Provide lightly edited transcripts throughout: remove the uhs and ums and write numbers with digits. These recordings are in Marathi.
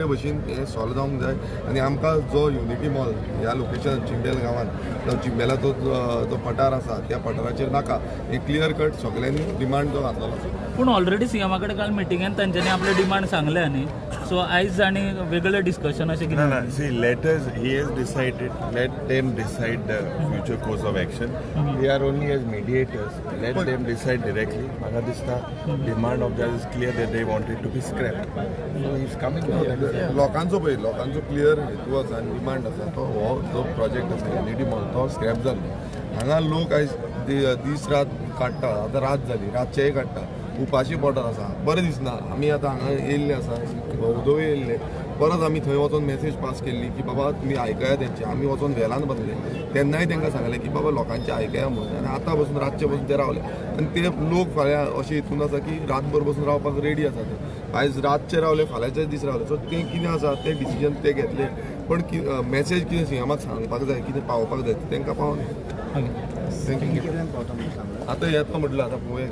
भशेन हें सॉल्व जावंक जाय आनी आमकां जो युनिटी मॉल ह्या लोकेशन चिंबेल गांवांत तो चिंबेलाचो जो पठार आसा त्या पठाराचेर नाका हे क्लियर कट सगळ्यांनी डिमांड जो घातलो. पूण ऑलरेडी सीएमा कडेन काल मिटिंगेंत तांच्यांनी आपले डिमांड सांगले न्ही सो आयज आनी वेगळें डिस्कशन अशें कितें ना सी letters he has decided let them decide the future course of action we are only as mediators let them decide directly म्हाका दिसता demand of that is clear that they wanted to be scrap so he is coming लोकांचो क्लियर हेतू आसा आनी डिमांड आसा तो हो जो प्रोजेक्ट आसा युनिटी मॉल तो स्क्रॅप जाल्लो. हांगा लोक आयज दीस रात काडटा आतां रात जाली रातचेय काडटा उपाशी पोटार आसा बरें दिसना. आमी आतां हांगा येयल्ले आसा उदोवे येयल्ले परत आमी थंय वचून मेसेज पास केल्ली की बाबा तुमी आयकया तेंचे. आमी वचून व्हेलान बसले तेन्नाय तांकां सांगलें की बाबा लोकांचे आयकया म्हणून आनी आतां बसून रातचे बसून ते रावले आनी ते लोक फाल्यां अशें हितून आसा की रातभर बसून रावपाक रेडी आसा ते. आयज रातचे रावले फाल्यांचे दीस रावले सो तें कितें आसा तें डिसिजन ते घेतले पण मेसेज कितें सीएमाक सांगपाक जाय कितें पावोवपाक जाय तेंकां पावना. आतां येता म्हटलं आतां पळोवया.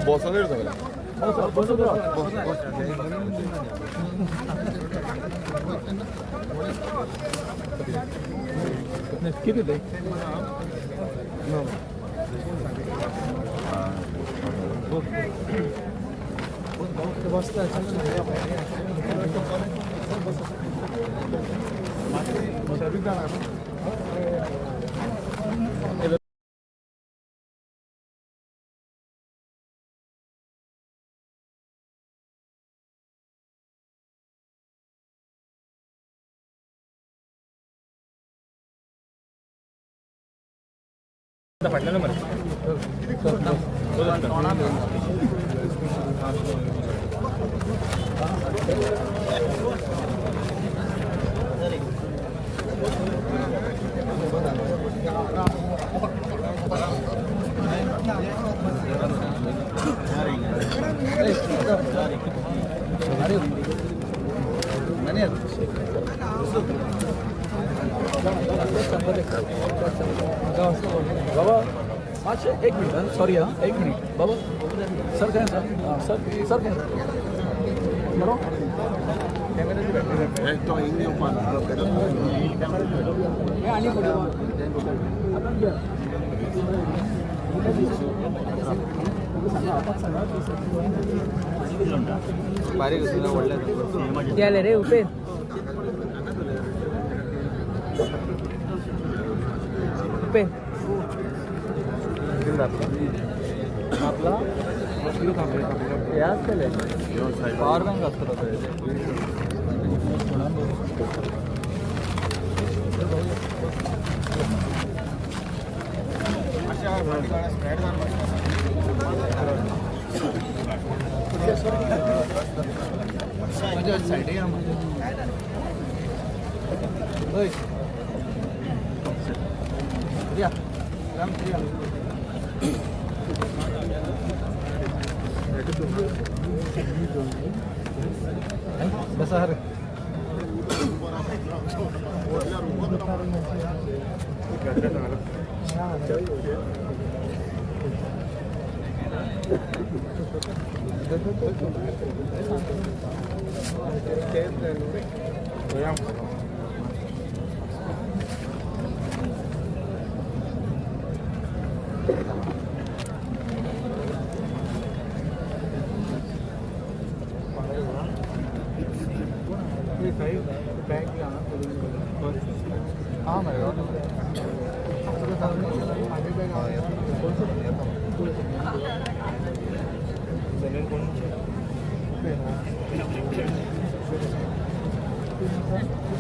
बसले सगळ्या किती ते फाटल्या नंबर बाबा अच्छा एक मिनट सॉरी हाँ एक मिनट बाबा सर कहें सर हाँ सर कहें बरो बारीक रे उपेन पेन आपला हे असतले पॉवर बँक असतो बसा हर हाँ मेरे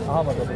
हाँ मतलब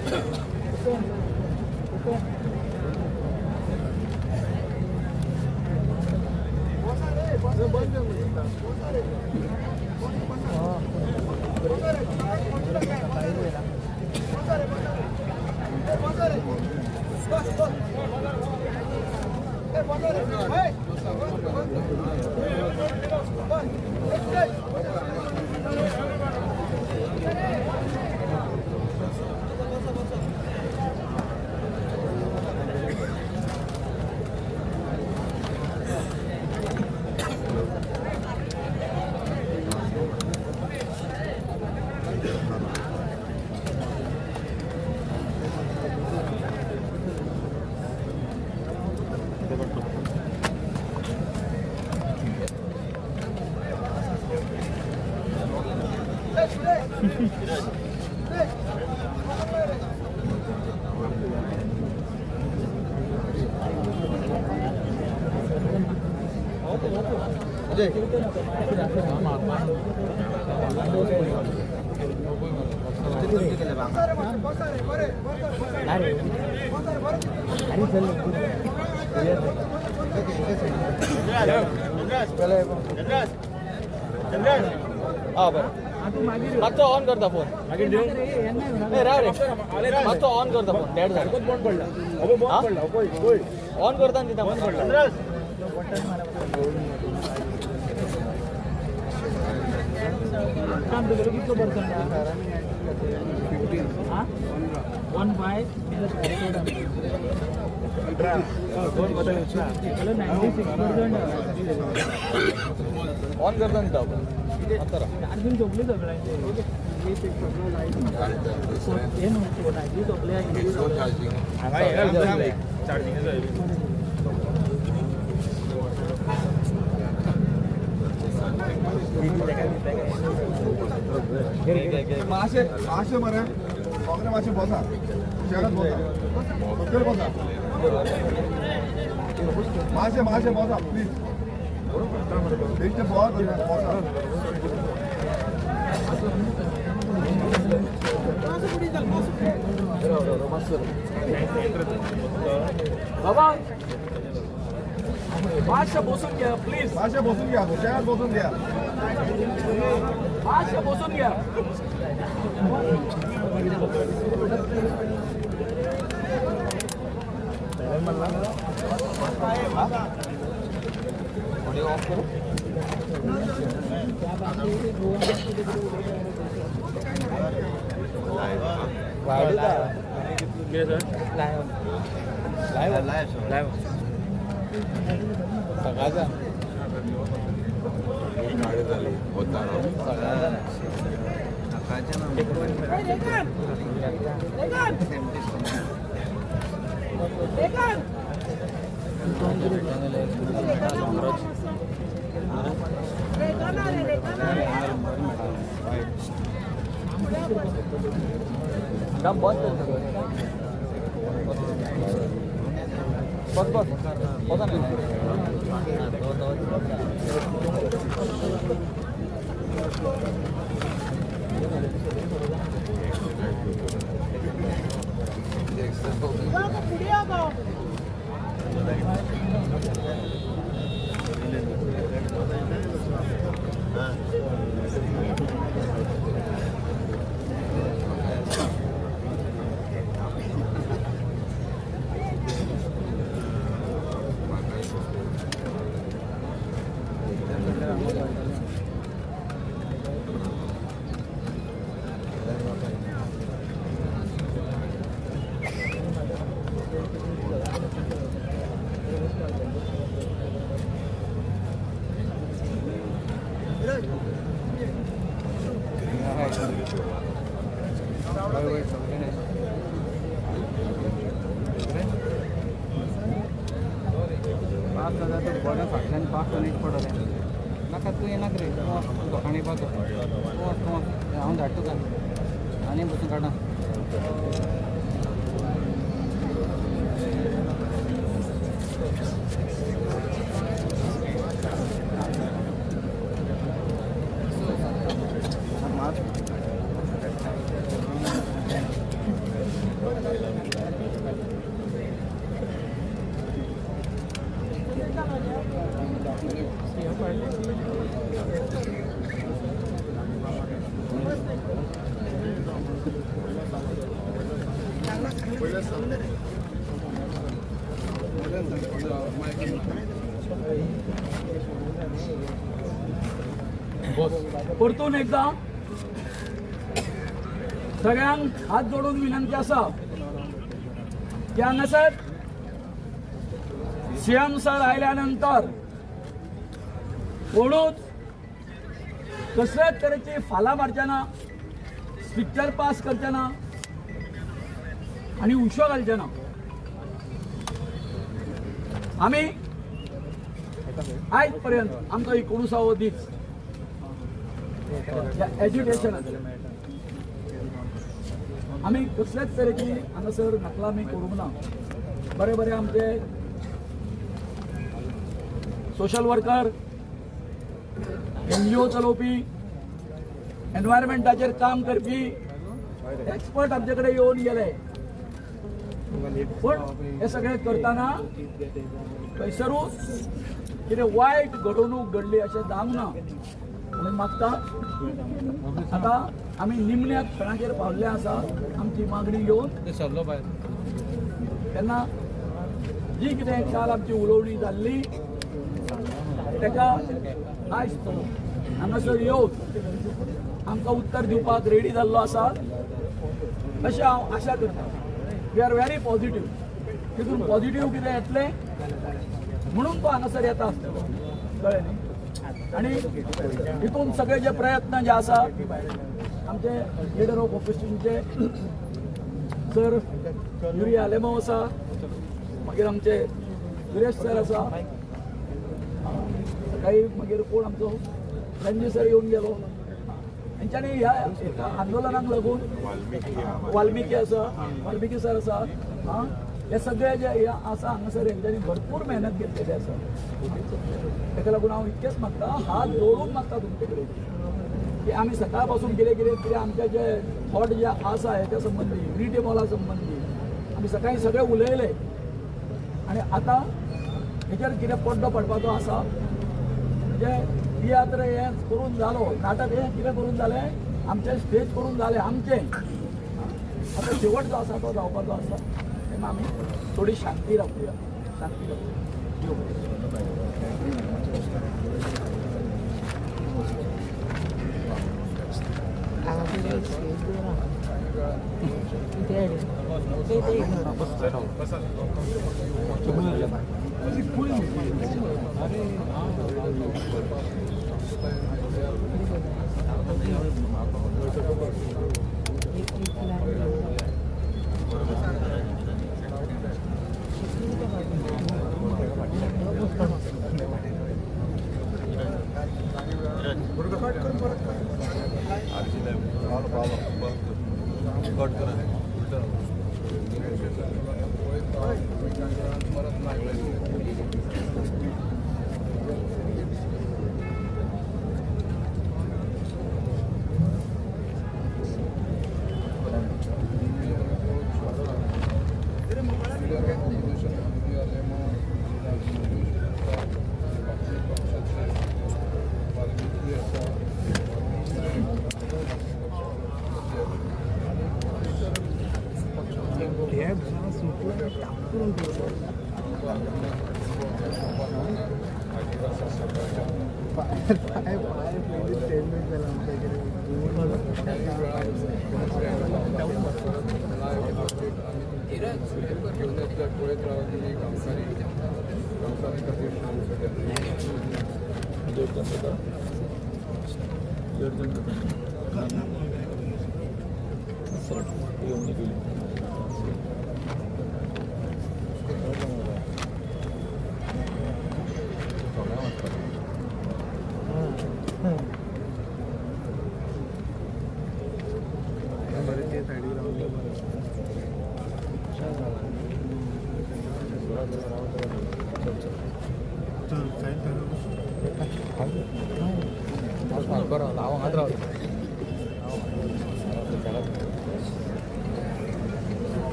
मागचं ऑन करता फोन नाही राव रे मागचं ऑन करता फोन डॅड झालं ऑन करता ना तिथं ऑन करता ना तिथं अर्जुन झोपली मासे मरे वगैरे मासे बसा शेतात बसा बसा मासे बसा प्लीज बसा बाबा मासे बसून घ्या प्लीज मासे बसून घ्या शेतात बसून घ्या मासे बसून घ्या सकाळचा काम बंद बस बस होता नाही बरं फाटल्यान पास कनेक्ट पडले नाका तूं येनाक रे तूं वच दुकानी पावतो तूं वच हांव धाडटा तुका आनी बसून काडा परतून एकदा सगळ्यांक हात जोडून विनंती आसा की हांगासर सीएम सर आयल्या नंतर कोणूच कसल्याच तरेची फाला मारचे ना स्ट्रिक्चर पास करचे ना आणि उशो घालचे ना आम्ही आयज पर्यंत आमचो 19वा दीस एज्युकेशन आम्ही कसल्याच तरेची हांगासर नकलामी करूंक ना बरे बरे आमचे सोशल वर्कर NGO चलोवपी एनवायरमेंटाचेर काम करपी एक्सपर्ट आमचे कडेन येवन गेले पण हे सगळें करतना खंयसरूच कितें वायट घडणूक घडली अशें जावंक ना म्हणून मागता आतां आमी निमण्या क्षणाचेर पावल्ले आसा आमची मागणी घेवन तेन्ना जी कितें काल आमची उलोवणी जाल्ली तेका आयज तो हांगासर येवन आमकां उत्तर दिवपाक रेडी जाल्लो आसा अशें हांव आशा करता वी आर व्हेरी पॉझिटिव्ह तितून पॉझिटिव्ह कितें येतलें म्हणून तो हांगासर येता आसतलो कळ्ळें न्ही आनी हितून सगळे जे प्रयत्न जे आसा आमचे लिडर ऑफ ऑपोजिशनचे सर युरी आलेमो आसा मागीर आमचे सुरेश सर आसा सकाळी मागीर कोण आमचो रणजी सर येवन गेलो हेंच्यांनी ह्या आंदोलनाक लागून वाल्मिकी आसा वाल्मिकी सर आसा हे सगळे जे आसा हांगासर हेंच्यांनी भरपूर मेहनत घेतलेली आसा ताका लागून हांव इतकेंच मागता हात जोडून मागता तुमचे कडेन की आमी सकाळ पासून कितें आमचे जे थॉट जे आसा हेच्या संबंधी युनिटी मॉला संबंधी आमी सकाळी सगळे उलयले आनी आतां हेचेर कितें पड्डो पडपाचो आसा म्हणजे तियात्र हें करून जालो नाटक हें कितें करून जालें आमचें स्टेज करून जालें आमचें आतां शेवट जो आसा तो जावपाचो आसा तेन्ना आमी थोडी शांती राखुया शांती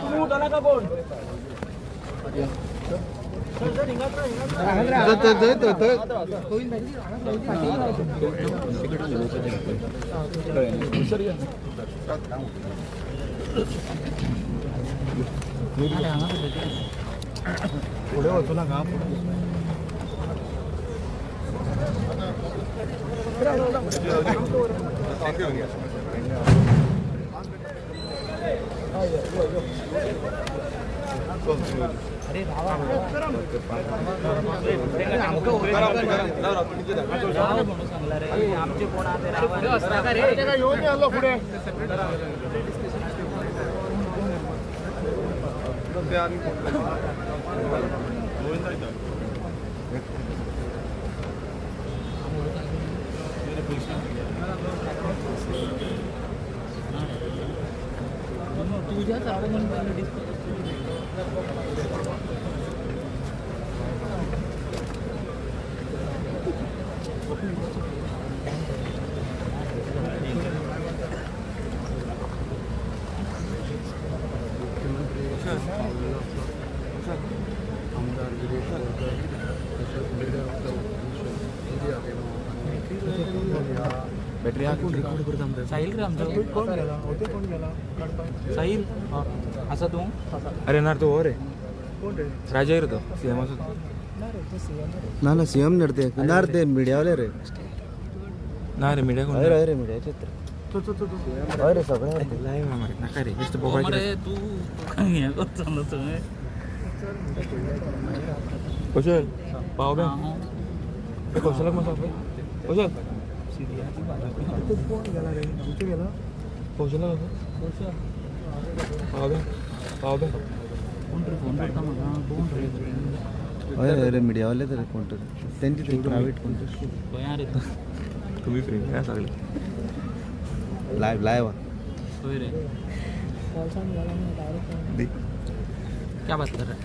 तुम्ही उठा नका कोण पुढे होतो ना का आमचे कोण तुझ्या साहिल रे आमचा साहिल असा तू अरे नार तो और है राजा है तो सीएम असो ना ना सीएम नडते नारते मीडिया वाले रे ना रे मीडिया कोण अरे मीडिया चित्र अरे सगळे लाईव्ह मारे नका रे नुसतं अरे बघायचं तू हे करतो ना तुम्ही कौशल पाव बे कौशल मग कौशल कौशल पाव बे कोण रे फोन करता मला कोण रे अरे मीडिया वाले तर कोणतं त्यांची ते प्रायव्हेट कोणतं यार तुम्ही फ्री काय सगळे लाईव्ह होय रे क्या बात कर रहा है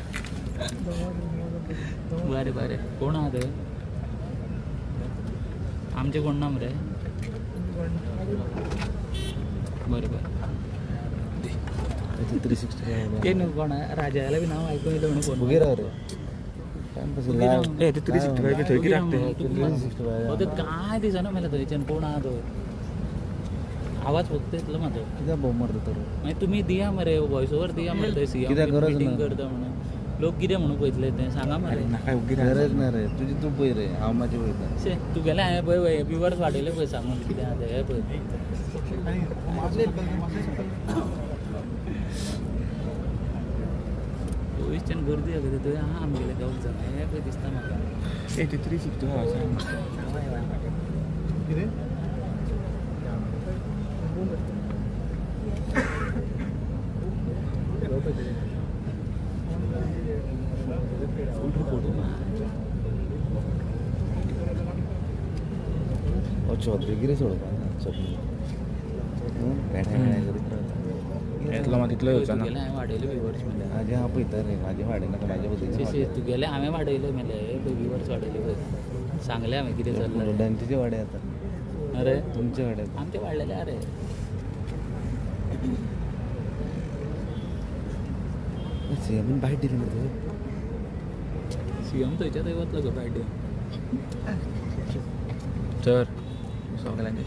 बरे बरे कोण आहात रे आमचे कोण नाम रे बरे बरे 360 ते नको कोण आहे राजाला बी नाव ऐकून येतं म्हणून कोण उगे राव रे टाइमपास लाईव्ह ए ते 365 थंय किती लागते हो ते काय दिसना मला थंयच्यान कोण आहात होय आवाज फक्त येतलो माझं किती बोंब मारतो तर मागीर तुमी दिया मरे वॉइस ओवर दिया मरे थंय सीएम कित्याक गरज मिटींग ना. करता म्हणून लोक कितें म्हणून पळयतले तें सांगा मरे नका उगी गरज ना रे तुझी तू पय रे हांव माझी वयता शे तू गेले हांवें पळय व्युअर्स वाडयले पळय सांगून कितें आहा तें हे पळय चोवीसच्यान गर्दी आहा थंय आहा आमगेले गांव जाण हे पळय दिसता म्हाका ए ते 360 चौधरी गिरे सोडपा यातला मग तिथलं होतं ना गेले हांवें वाडयले व्युअर्स म्हणल्यार माझे हांव पयता रे माझे वाडे नाका माझ्या शे बद्दल शे तुगेले हांवें वाडयले मेले पळय व्युअर्स वाडयले पळय सांगले हांवें कितें चल्लें डंटीचे वाडे आता अरे तुमचे वाडे आमचे वाडलेले अरे सीएम बाईट दिली ना तू सीएम थंयच्या थंय वतलो गो बायडे तर सगळ्यांचे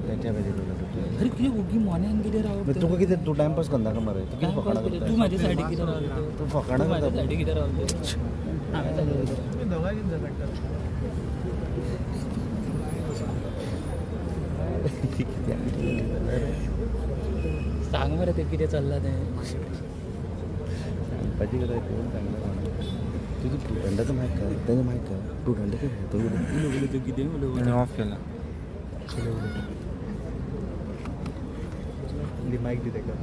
त्यांच्या अरे कितें उगी मोन्यान कितें रावप तुका कितें तू टाइमपास करना का मरे तू कितें फकाणां करता तूं म्हाज्या सायडीक कितें रावलो तू फकाणां म्हाज्या करता सायडीक कितें रावलो हांवें सांग मरे तें कितें चल्लां तें सांगपाची गरज करून सांगता तुझं स्टुडंटाचं माहीत का त्याचं माहीत का स्टुडंट काय उलय तूं कितें उलय ऑफ केला माईक दिते का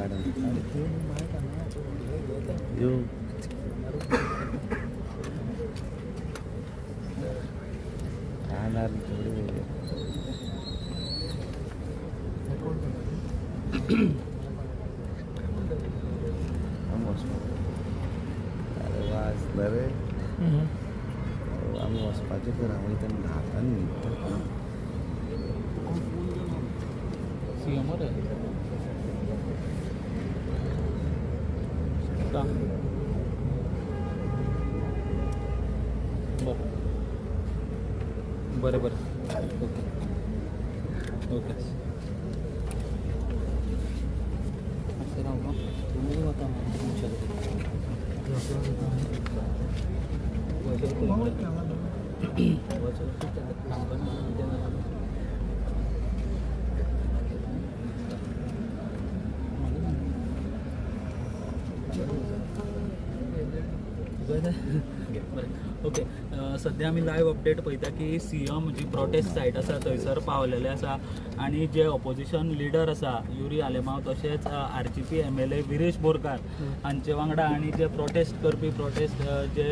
यो अरे वाचलं रे आम्ही वचपाचें तर हांव तेन्ना हातान न्हिदता CM वर आहे का? बरं बरं ओके ओके असं राहू का तुम्ही आता ओके सध्या आमी लायव्ह अपडेट पळयता की CM जी प्रोटेस्ट सायट आसा थंयसर पावलेले आसा आनी जे ऑपोजिशन लिडर आसा युरी आलेमांव तशेंच RGP MLA विरेश बोरकार हांचे वांगडा आनी जे प्रोटेस्ट करपी जे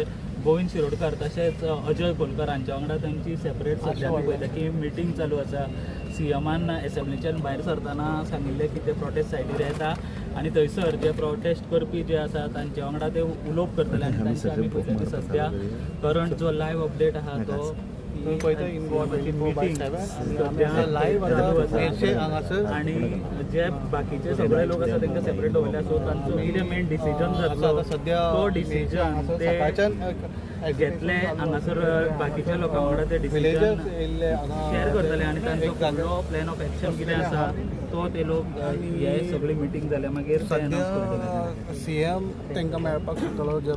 गोविंद शिरोडकर तशेंच अजय कोलकर हांच्या वांगडा तांची सेपरेट सध्या आमी पळयता की मिटींग चालू आसा CMान एसेंब्लीच्यान भायर सरतना सांगिल्लें की ते प्रोटेस्ट सायटीर येता आनी थंयसर जे प्रोटेस्ट करपी जे आसा तांचे वांगडा ते उलोवप करतले आनी तांचे आमी पळयता की सध्या करंट जो लायव्ह अपडेट आहा तो आणि जे बाकीचे सगळे लोक आसा तांकां सेपरेट दवरल्या सो तांचो कितें मेन डिसिजन जातलो तो डिसिजन ते घेतले हांगासर बाकीच्या लोकां वांगडा ते डिसिजन शेअर करतले आनी तांचो फुडलो प्लॅन ऑफ एक्शन कितें आसा तो ते लोक हे सगळी मिटींग जाल्या मागीर CM तांकां मेळपाक सोदतालो जे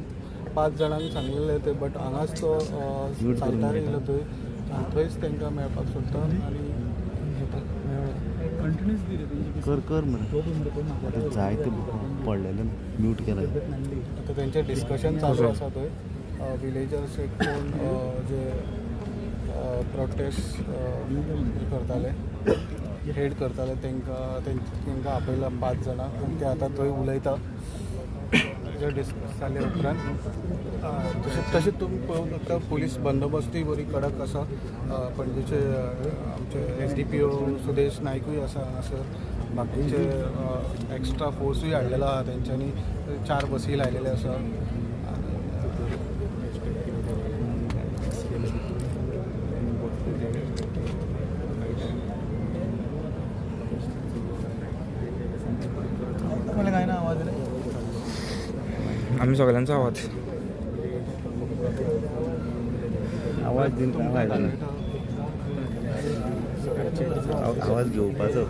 5 जाणांक सांगलेले ते बट हांगाच तो सायटार येयलो थंयच तांकां मेळपाक सोदता आनी कर म्हणून जायते पडलेले म्यूट केलं आतां तेंचें डिस्कशन चालू आसा थंय विलेजर्स एक कोण जे प्रोटेस्ट करताले हेड करताले तांकां आपयला 5 जाणां आनी ते आतां थंय उलयता जे डिस्कस जाले उपरांत तशेंच तुमी पळोवंक शकता पुलीस बंदोबस्तूय बरी कडक आसा पणजेचे आमचे SDPO सुदेश नायकूय आसा हांगासर बाकीचे एक्स्ट्रा फोर्सूय हाडलेलो आहा तेंच्यांनी 4 बसी लायलेले आसा मला काय ना आवाज रे आम्ही सगळ्यांचा आवाज आवाज दिन आवाज घेवपाचो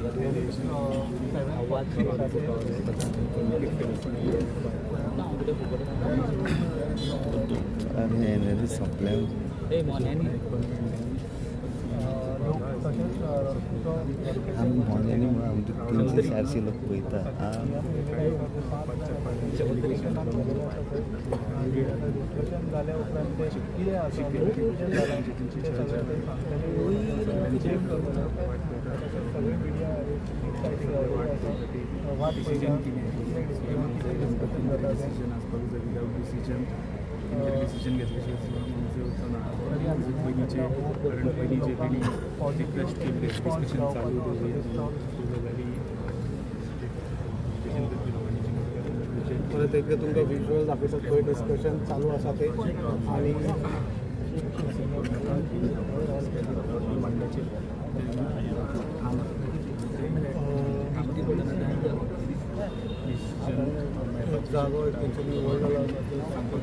आनी एनर्जी सोंपल्या आमी मोन्यांनी म्हणून आमचे 300-400 लोक पळयता जाल्या उपरांत ते कितें आसा सगळे मिडिया वाद डिसिजन घेतल्याशिवाय पयलींचे तेणी रिक्वेस्ट केल्ले डिस्कशन चालू परत एकदा तुमकां विज्युअल दाखयता थंय डिस्कशन चालू आसा ते आनी जागो तेंच्यांनी निवड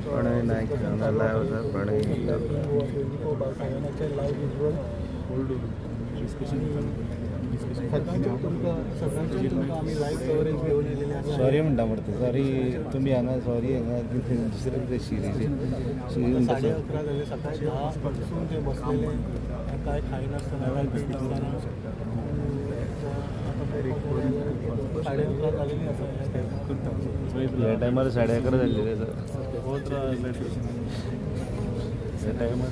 प्रणय नायक हांगा लायव्ह आसा प्रणय 24/7 लायव्ह विज्युअल सगळ्यांचे तुमकां आमी लायव्ह कवरेज घेवन येयलेले आसा सॉरी म्हणटा मरे सॉरी तुमी हांगा सॉरी हांगा दुसरे कितें शिरीचे 11:30 जाले सकाळी 10 पासून ते बसलेले काय खायनासतना काय पिनासतना 11:30 जालेली आसा ह्या टायमार 11:30 जाल्लेले ह्या टायमार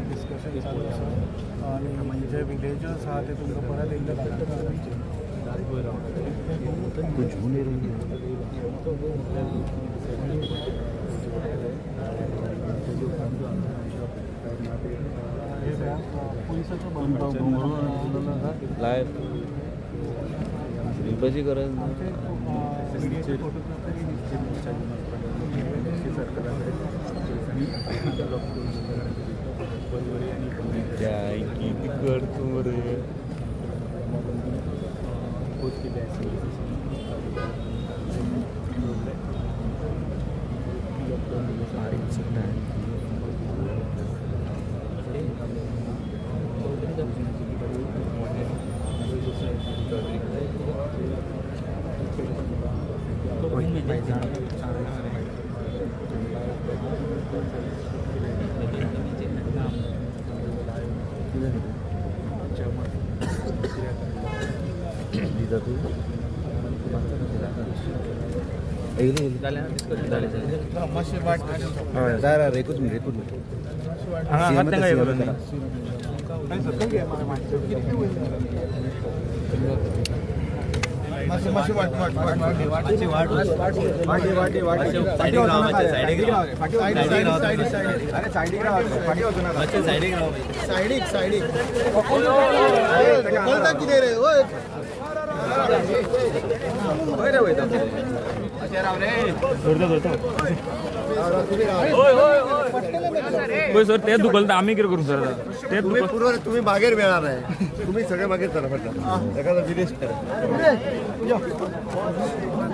डिस्कशन चालू आसा आनी जे विलेजर्स आहा ते तुमकां परत एकदा कुछ हो नहीं रही लाईव्ह रिपाची गरज काय किती करतो रे रेकूच मी सर ते दुखल तर आम्ही किती करू सर ते तुम्ही मागेर मिळणार आहे तुम्ही सगळे मागेर करा पडतात एखादा विदेश करा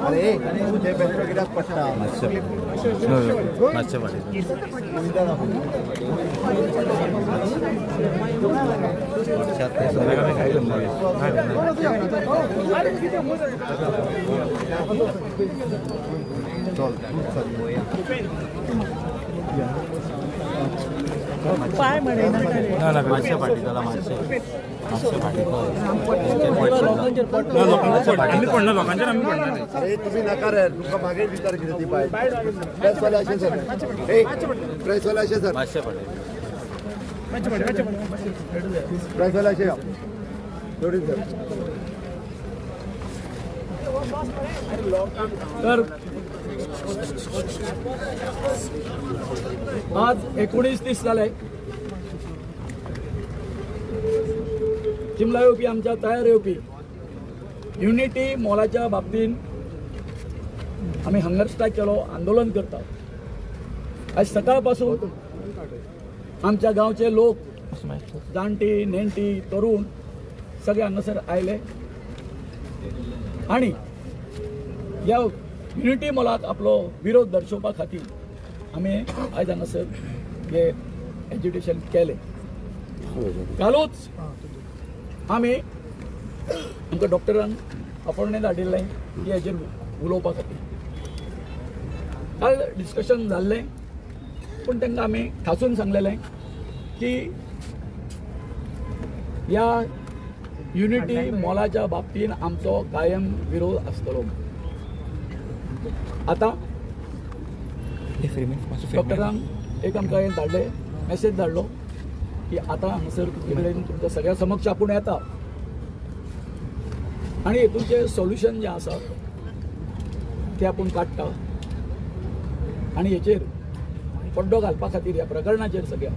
अरे ते बेस्ट कित्याक पडटा मातशें पाय म्हणे मातशें फाटी जाला मातशें फाटी आम्ही पडणार लोकांच्या आम्ही पडणार अरे तुम्ही नका रे तुमका मागे विचार किती ती पाय प्रेसवाले असे सर प्रेसवाले असे सर मातशें फाटी प्रेसवाले असे थोडी सर तर आज 19:30 जाले चिमला येवपी आमच्या तयार येवपी युनिटी मॉलाच्या बाबतीन आम्ही हंगर स्ट्रायक केलो आंदोलन करता आज सकाळपासून आमच्या गावचे लोक जाणटी नेणटी तरुण सगळे हांगासर आयले आणि या युनिटी मॉलाक आपलो विरोध दर्शोवपा खातीर आमी आयज हांगासर हे एज्युटेशन केले कालूच आमी आमकां डॉक्टरान अपॉयंटमेंट धाडिल्लें की हेजेर उलोवपा खातीर काल डिस्कशन जाल्लें पूण तांकां आमी ठासून सांगलेलें की ह्या युनिटी मॉलाच्या बाबतीन आमचो कायम विरोध आसतलो आता डॉक्टरांक एक आमकां धाडले मॅसेज धाडलो की आता हांगासर तुमचे कडेन तुमच्या सगळ्या समक्ष आपूण येता आनी हेतूचें सोल्युशन जें आसा तें आपूण काडटा आनी हेचेर पड्डो घालपा खातीर ह्या प्रकरणाचेर सगळ्या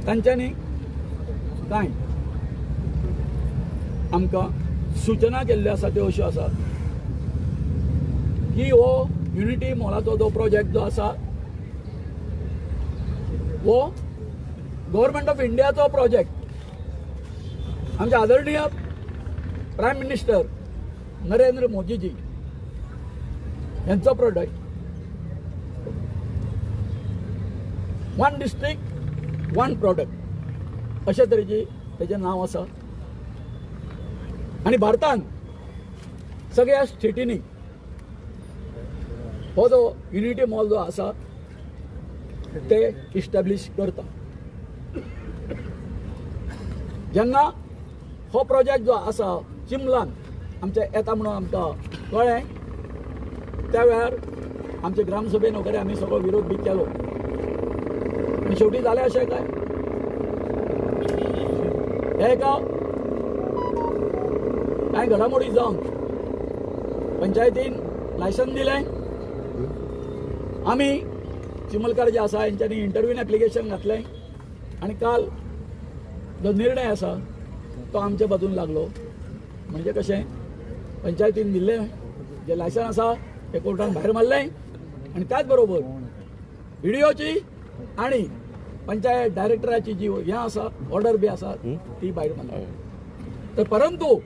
तांच्यांनी कांय आमकां सूचना केल्ल्यो आसा त्यो अश्यो आसा की हो युनिटी मॉलाचो जो प्रोजेक्ट जो आसा हो गव्हर्मेंट ऑफ इंडियाचो प्रोजेक्ट आमचे आदरणीय प्रायम मिनिस्टर नरेंद्र मोदीजी यांचो project one district one product अशा तरेची तेजें नांव आसा आनी भारतान सगळ्या स्टेटींनी हो जो युनिटी मॉल जो आसा ते इस्टॅब्लिश करता जेन्ना हो प्रोजेक्ट जो आसा चिंबलान आमचे येता म्हणून आमकां कळ्ळें त्या वेळार आमचे ग्रामसभेन वगैरे आमी सगळो विरोध बी केलो आनी शेवटी जालें अशें काय हे एका कांय घडामोडी जावन पंचायतीन लायसन दिलें आमी चिमलकार जे आसा हेंच्यांनी इंटरव्यून एप्लिकेशन घातलें आनी काल जो निर्णय आसा तो आमच्या बाजून लागलो म्हणजे कशें पंचायतीन दिल्लें जे लायसन आसा ते कोर्टान भायर मारलें आनी त्याच बरोबर व्हिडिओची आणि पंचायत डायरेक्टराची जी हें आसा ऑर्डर बी आसा ती भायर मारली तर परंतु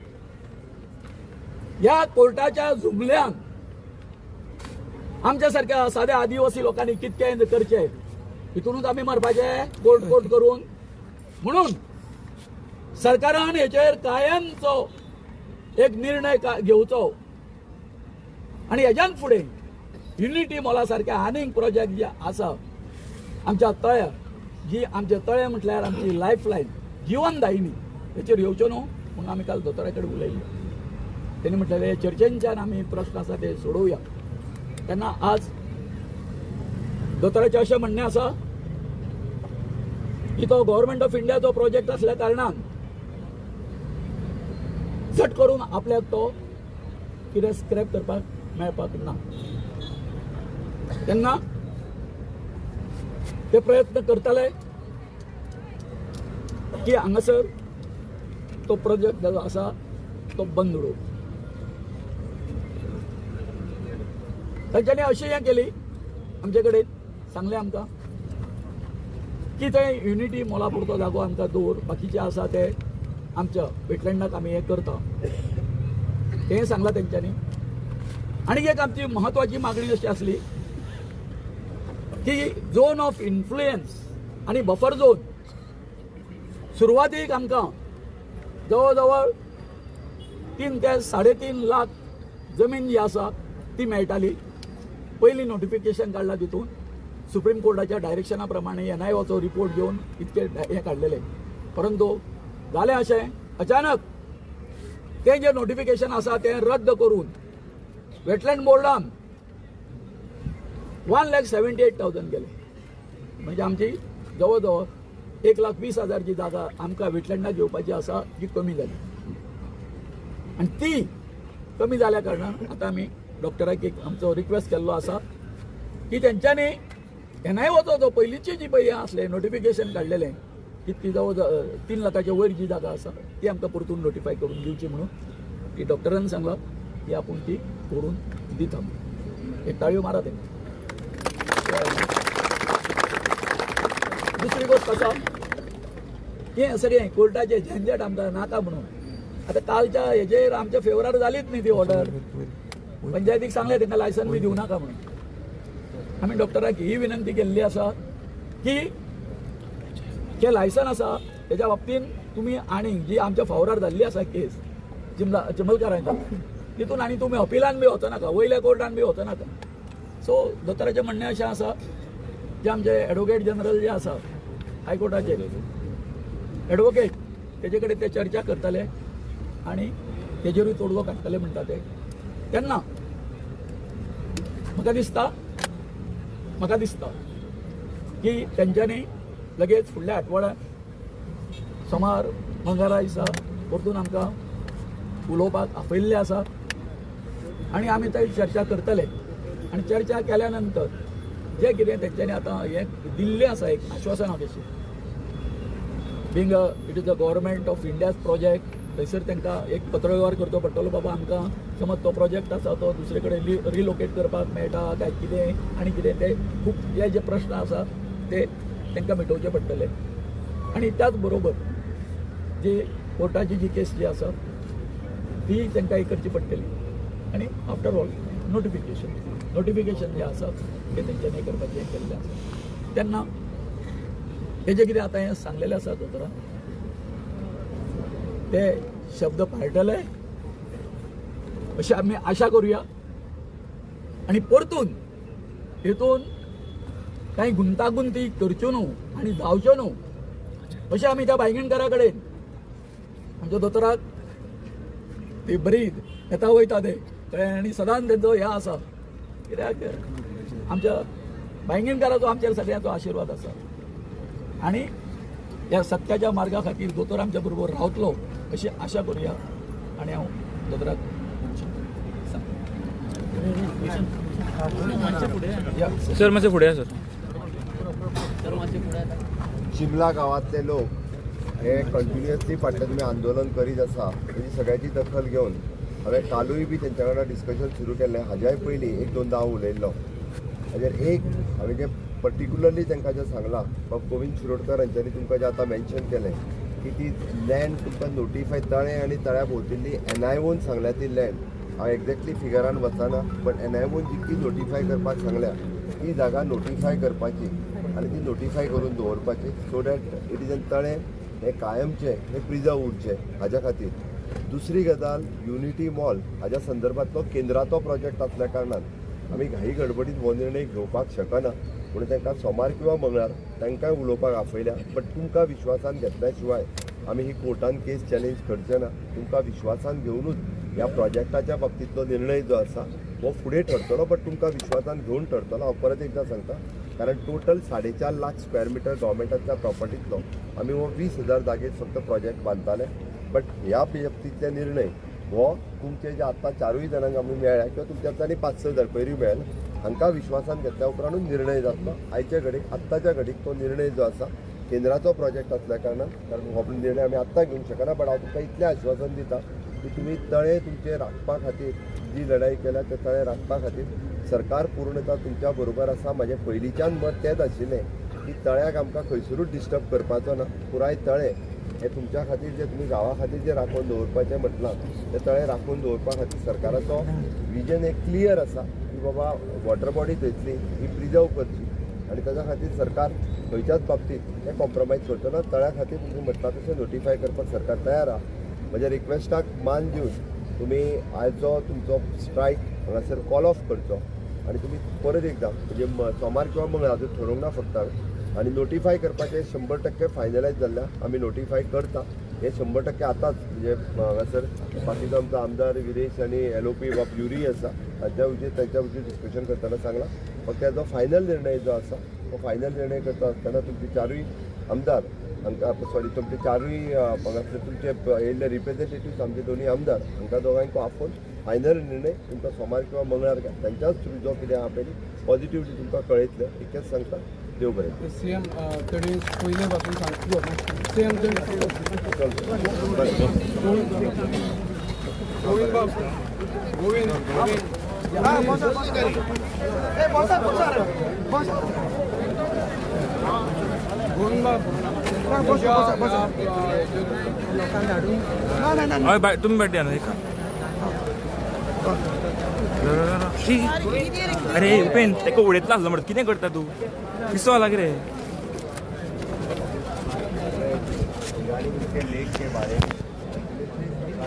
ह्या कोर्टाच्या जुमल्यान आमच्या सारख्या साध्या आदिवासी लोकांनी कितकें करचें हितूनच आमी मारपाचे कोर्ट करून म्हणून सरकारान हेचेर कायमचो एक निर्णय घेवचो आणि हेच्यान फुडें युनिटी मॉला सारख्या आनीक प्रोजेक्ट जे आसा आमच्या तळ्या जी आमचे तळे म्हटल्यार आमची लायफ लायन जिवनदायिनी हेचेर येवच्यो न्हू म्हणून आमी काल दोतोरा कडेन उलयले तेणी म्हटलें चर्चेंच्यान आमी प्रश्न आसा ते सोडोवया तेन्ना आज दोतोराचें अशें म्हणणें आसा की तो गव्हर्नमेंट ऑफ इंडियाचो प्रोजेक्ट आसल्या कारणान झट करून आपल्याक तो कितें स्क्रॅप करपाक मेळपाक ना तेन्ना ते प्रयत्न करतले की हांगासर तो प्रोजेक्ट जो आसा तो बंद उडोवप तांच्यांनी अशी हें केली आमचे कडेन सांगलें आमकां की ते युनिटी मॉला पुरतो जागो आमकां दवर बाकीचे आसा ते आमच्या वेटलँडाक आमी हें करता तें सांगलां तेंच्यांनी आनी एक आमची म्हत्वाची मागणी अशी आसली की झोन ऑफ इन्फ्लुएन्स आणि बफर झोन सुरवातीक आमकां जवळ जवळ 3 ते 3.5 लाख जमीन जी आसा ती मेळटाली पयलीं नोटिफिकेशन काडला तितून सुप्रीम कोर्टाच्या डायरेक्शना प्रमाणे NIOचो रिपोर्ट घेवन इतके हें काडलेले परंतु जालें अशें अचानक तें जें नोटिफिकेशन आसा तें रद्द करून वेटलँड बोर्डान 1,78,000 गेले म्हणजे आमची जवळ जवळ 1,20,000 जी जागा आमकां वेटलँडाक घेवपाची आसा ती कमी जाली आनी ती कमी जाल्या कारणान आतां आमी डॉक्टराक एक आमचो रिक्वेस्ट केल्लो आसा की तेंच्यांनी NIOचो जो पयलींची जी पळय आसलें नोटिफिकेशन काडलेलें ती जवळ 3 लाखाच्या वयर जी जागा आसा ती आमकां परतून नोटिफाय करून दिवची म्हणून ती डॉक्टरान सांगलां की आपूण ती करून दिता एक ताळयो मारा तेंकां दुसरी गोष्ट आसा हें सगळें कोर्टाचें झंझट आमकां नाका म्हणून आतां कालच्या हेचेर आमच्या फेवरार जालीच न्ही ती ऑर्डर पंचायतीक सांगलें तेंकां लायसन बी दिवं नाका म्हणून आमी डॉक्टराक ही विनंती केल्ली आसा की जे लायसन आसा तेच्या बाबतीन तुमी आनीक जी आमच्या फावरार जाल्ली आसा केस चिमलकारांच्या तितून आनी तुमी अपिलान बी वचो नाका वयल्या कोर्टान बी वचो नाका सो दोतोराचें म्हणणें अशें आसा जे आमचे एडवोकेट जनरल जे आसा हायकोर्टाचे एडवोकेट तेजे कडेन ते चर्चा करतले आनी तेजेरूय तोडगो काडटले म्हणटा ते तेन्ना म्हाका दिसता की तेंच्यांनी लगेच फुडल्या आठवड्यात सोमार मंगळारा दिसा परतून आमकां उलोवपाक आपयल्ले आसा आनी आमी थंय चर्चा करतले आनी चर्चा केल्या नंतर जे कितें तेंच्यांनी आतां हें दिल्लें आसा एक आश्वासना कशी being it is the government of India's project थंयसर तांकां एक पत्रव्यवहार करचो पडटलो बाबा आमकां समज तो प्रोजेक्ट आसा तो दुसरे कडेन रिलोकेट करपाक मेळटा काय कितें आनी कितें ते खूब हे जे प्रश्न आसा ते तांकां मिटोवचे पडटले आनी त्याच बरोबर जी कोर्टाची जी केस जी आसा ती तांकां हे करची पडटली आनी आफ्टर ऑल नोटिफिकेशन जे आसा ते तेंच्यांनी करपाचें हें केल्लें आसा तेन्ना हेजें कितें आतां हें सांगलेलें आसा दोतोरान ते शब्द पाळटले अशी आमी आशा करूया आनी परतून हेतून कांय गुंतागुंती करच्यो न्हू आनी जावच्यो न्हू अशें आमी त्या बायगणकारा कडेन आमच्या दोतोराक ती बरी येता वयता ते कळ्ळें आनी सदांच तेंचो हें आसा कित्याक आमच्या भायंगीणकाराचो आमचेर सगळ्यांचो आशिर्वाद आसा आनी ह्या सत्याच्या मार्गा खातीर दोतोर आमच्या बरोबर रावतलो अशी आशा करूया आनी हांव दोतोराक सर मातशें फुडें या सर. शिमला गांवांतले लोक हे कंटिन्युअसली फाटले तुमी आंदोलन करीत आसा तेजी सगळ्याची दखल घेवन हांवें कालूय बी तेंच्या वांगडा डिस्कशन सुरू केल्लें. हाज्याय पयलीं एक दोनदा हांव उलयल्लो. हाजेर एक हांवें जें पर्टिक्युलरली तांकां जें सांगलां गोविंद शिरोडकर हांच्यांनी तुमकां जें आतां मेन्शन केलें की ती लँड तुमकां नोटिफाय तळें आनी तळ्या भोंवतणी NIOन सांगल्या ती लँड. हांव एक्झॅक्टली फिगरान वचना बट NIOन जितकी नोटिफाय करपाक सांगल्या ती जागा नोटिफाय करपाची आनी ती नोटिफाय करून दवरपाची so that it is an तळें हे कायमचे हे प्रिजर्व उरचे हाज्या खातीर. दुसरी गजाल युनिटी मॉल हाज्या संदर्भांतलो केंद्राचो प्रोजेक्ट आसल्या कारणान आमी घाई गडबडीत हो निर्णय घेवपाक शकना म्हणून तांकां सोमार किंवा मंगळार तांकांय उलोवपाक आपयल्या. बट तुमकां विश्वासान घेतल्या शिवाय आमी ही कोर्टान केस चॅलेंज करचे ना. तुमकां विश्वासान घेवनूच ह्या प्रोजेक्टाच्या बाबतींतलो निर्णय जो आसा हो फुडें ठरतलो बट तुमकां विश्वासान घेवन ठरतलो. हांव परत एकदां सांगता कारण टोटल 4.5 लाख स्क्वेअर मिटर गव्हर्मेंटाच्या प्रॉपर्टींतलो आमी हो 20,000 जागेत फक्त प्रोजेक्ट बांदताले. बट ह्या बाबतींतले निर्णय हो तुमचे जे आतां 4 जाणांक आमी मेळ्ळ्या किंवा तुमच्या आनी 5-6 जाण पयलीं मेळ्ळे हांकां विश्वासान घेतल्या उपरांतूच निर्णय जातलो. आयच्या घडीक आत्ताच्या घडीक तो निर्णय जो आसा केंद्राचो प्रोजेक्ट आसल्या कारणान कारण हो निर्णय आमी आत्तां घेवंक शकना. बट हांव तुमकां इतलें आश्वासन दिता की तुमी तळे तुमचे राखपा खातीर जी लढाई केल्या ते तळे राखपा खातीर सरकार पूर्णता तुमच्या बरोबर आसा. म्हाजें पयलींच्यान मत तेंच आशिल्लें की तळ्याक आमकां खंयसरूच डिस्टर्ब करपाचो ना. पुराय तळें हे तुमच्या खातीर जे तुमी गांवा खातीर जे राखून दवरपाचें म्हटलां ते तळें राखून दवरपा खातीर सरकाराचो विजन एक क्लियर आसा की बाबा वॉटर बॉडी थंयतली ही प्रिजर्व करची आनी ताच्या खातीर सरकार खंयच्याच बाबतींत हे कॉम्प्रोमायज करचो ना. तळ्या खातीर तुमी म्हटलां तशें नोटिफाय करपाक सरकार तयार आहा. म्हज्या रिक्वेस्टाक मान दिवन तुमी आयचो तुमचो स्ट्रायक हांगासर कॉल ऑफ करचो आनी तुमी परत एकदां म्हणजे सोमार किंवा मंगळार ठरोवंक ना फक्त आनी नोटिफाय करपाचें 100% फायनलायज जाल्ल्या आमी नोटिफाय करता. हे 100% आतांच म्हणजे हांगासर बाकीचो आमचो आमदार विरेश आनी LOP वा प्युरी आसा तांच्या विशीं डिस्कशन करतना सांगलां. फक्त तेजो फायनल निर्णय जो आसा तो फायनल निर्णय करता आसतना तुमचे 4 आमदार हांकां तुमचे 4 हांगासर तुमचे येयल्ले रिप्रेझेंटेटिव्स आमचे दोनूय आमदार हांकां दोगांयको आपोवन फायनल निर्णय तुमकां सोमार किंवा मंगळार तांच्याच थ्रू जो कितें आहा पळय पॉझिटिव्हली तुमकां कळयतले इतकेंच सांगता. देव बरें. CM तेणी पयले पासून सांगतो CM गोविंद हय तुम्ही बड्डे ना अरे उपेन तेका उडयतलो आसलो म्हणटा कितें करता तूं किसो आला रे. लेक के बारे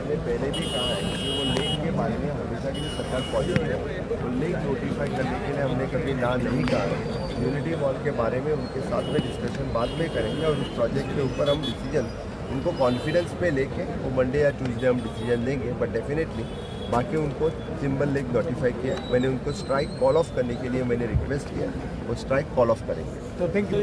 में पहले भी कहा है कि वो लेक के बारे में हमेशा के लिए सरकार पॉजिटिव है. वो लेक नोटिफाई करने के लिए हमने कभी ना नहीं कहा है. यूनिटी मॉल के बारे में उनके साथ में डिस्कशन बाद में करेंगे और उस प्रोजेक्ट के ऊपर हम डिसीजन उनको कॉन्फिडेंस पे लेके वो मंडे या ट्यूसडे हम डिसीजन लेंगे. बट डेफिनेटली बाकी उनको सिंबल लेक नोटिफाई किया. मैंने उनको स्ट्राइक कॉल ऑफ करने के लिए मैंने रिक्वेस्ट किया. वो स्ट्राइक कॉल ऑफ करेंगे. तो थैंक यू.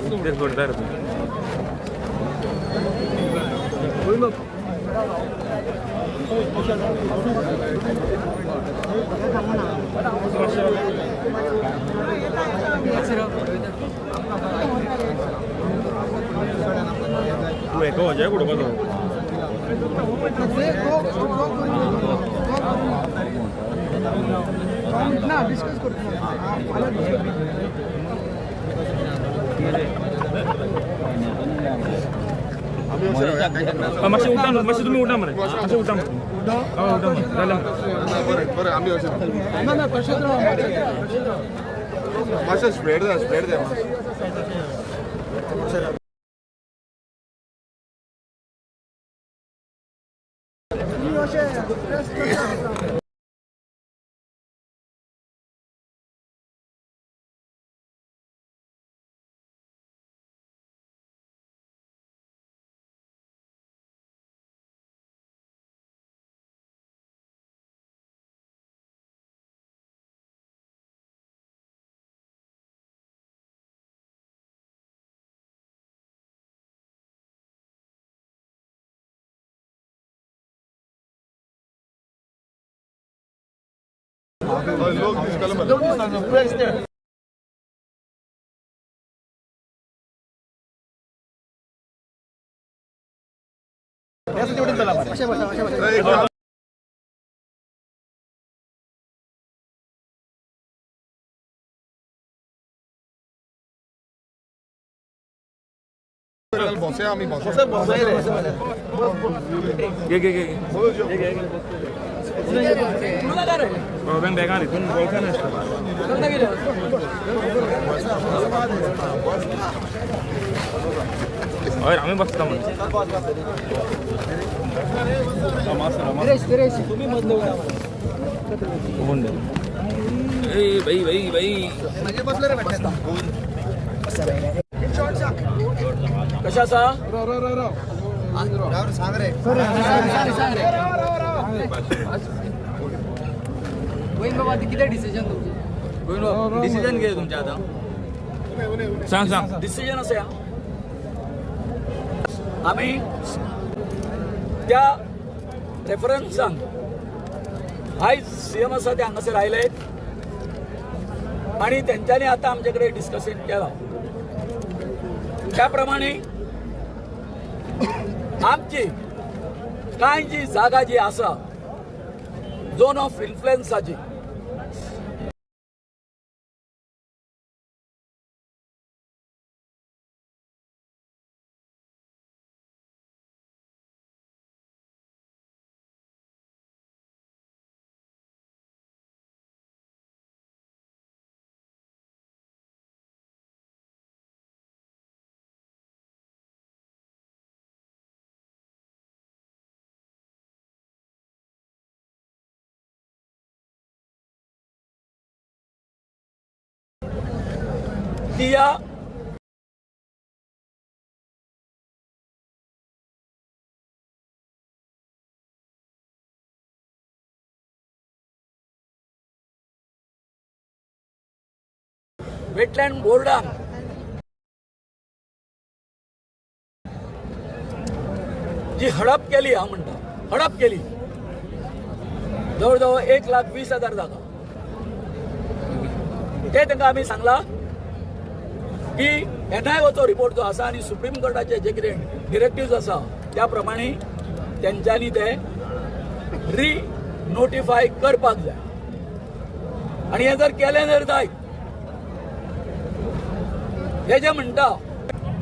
तू करता रे तू एक हो जाए कुठं ना डिस्कस करतो मातशें उठा मातशें तुम्ही उठा मरे मातशें उठा बरें आमी अशें ना तशेंच मातशें स्प्रेड द्या लोक दिसतले बसे आम्ही बसे बेंग बेगा तिथून बोलता ना हय आम्ही बसता म्हणून कशा आसा गोविंद बाबा किती डिसिजन तुमचे डिसिजन घे तुमच्या आता सांग सांग डिसिजन असे आम्ही त्या रेफरन्सान आयज सीएम आसा ते हांगासर आयले आणि त्यांच्यानी आता आमच्याकडे डिस्कशन केला त्याप्रमाणे आमची कांय जी जागा जी आसा झोन ऑफ इन्फ्लुएन्साची ती या वेटलँड बोर्डान जी हडप केली हांव म्हणटा हडप केली जवळजवळ 1,20,000 जागा ते तांकां आमी सांगला की एनआयओचो रिपोर्ट जो आसा आनी सुप्रीम कोर्टाचे जे कितें डिरेक्टिव्ज आसा त्या प्रमाणे तेंच्यांनी ते रिनोटिफाय करपाक जाय आनी हे जर केलें जर जायत हे जे म्हणटा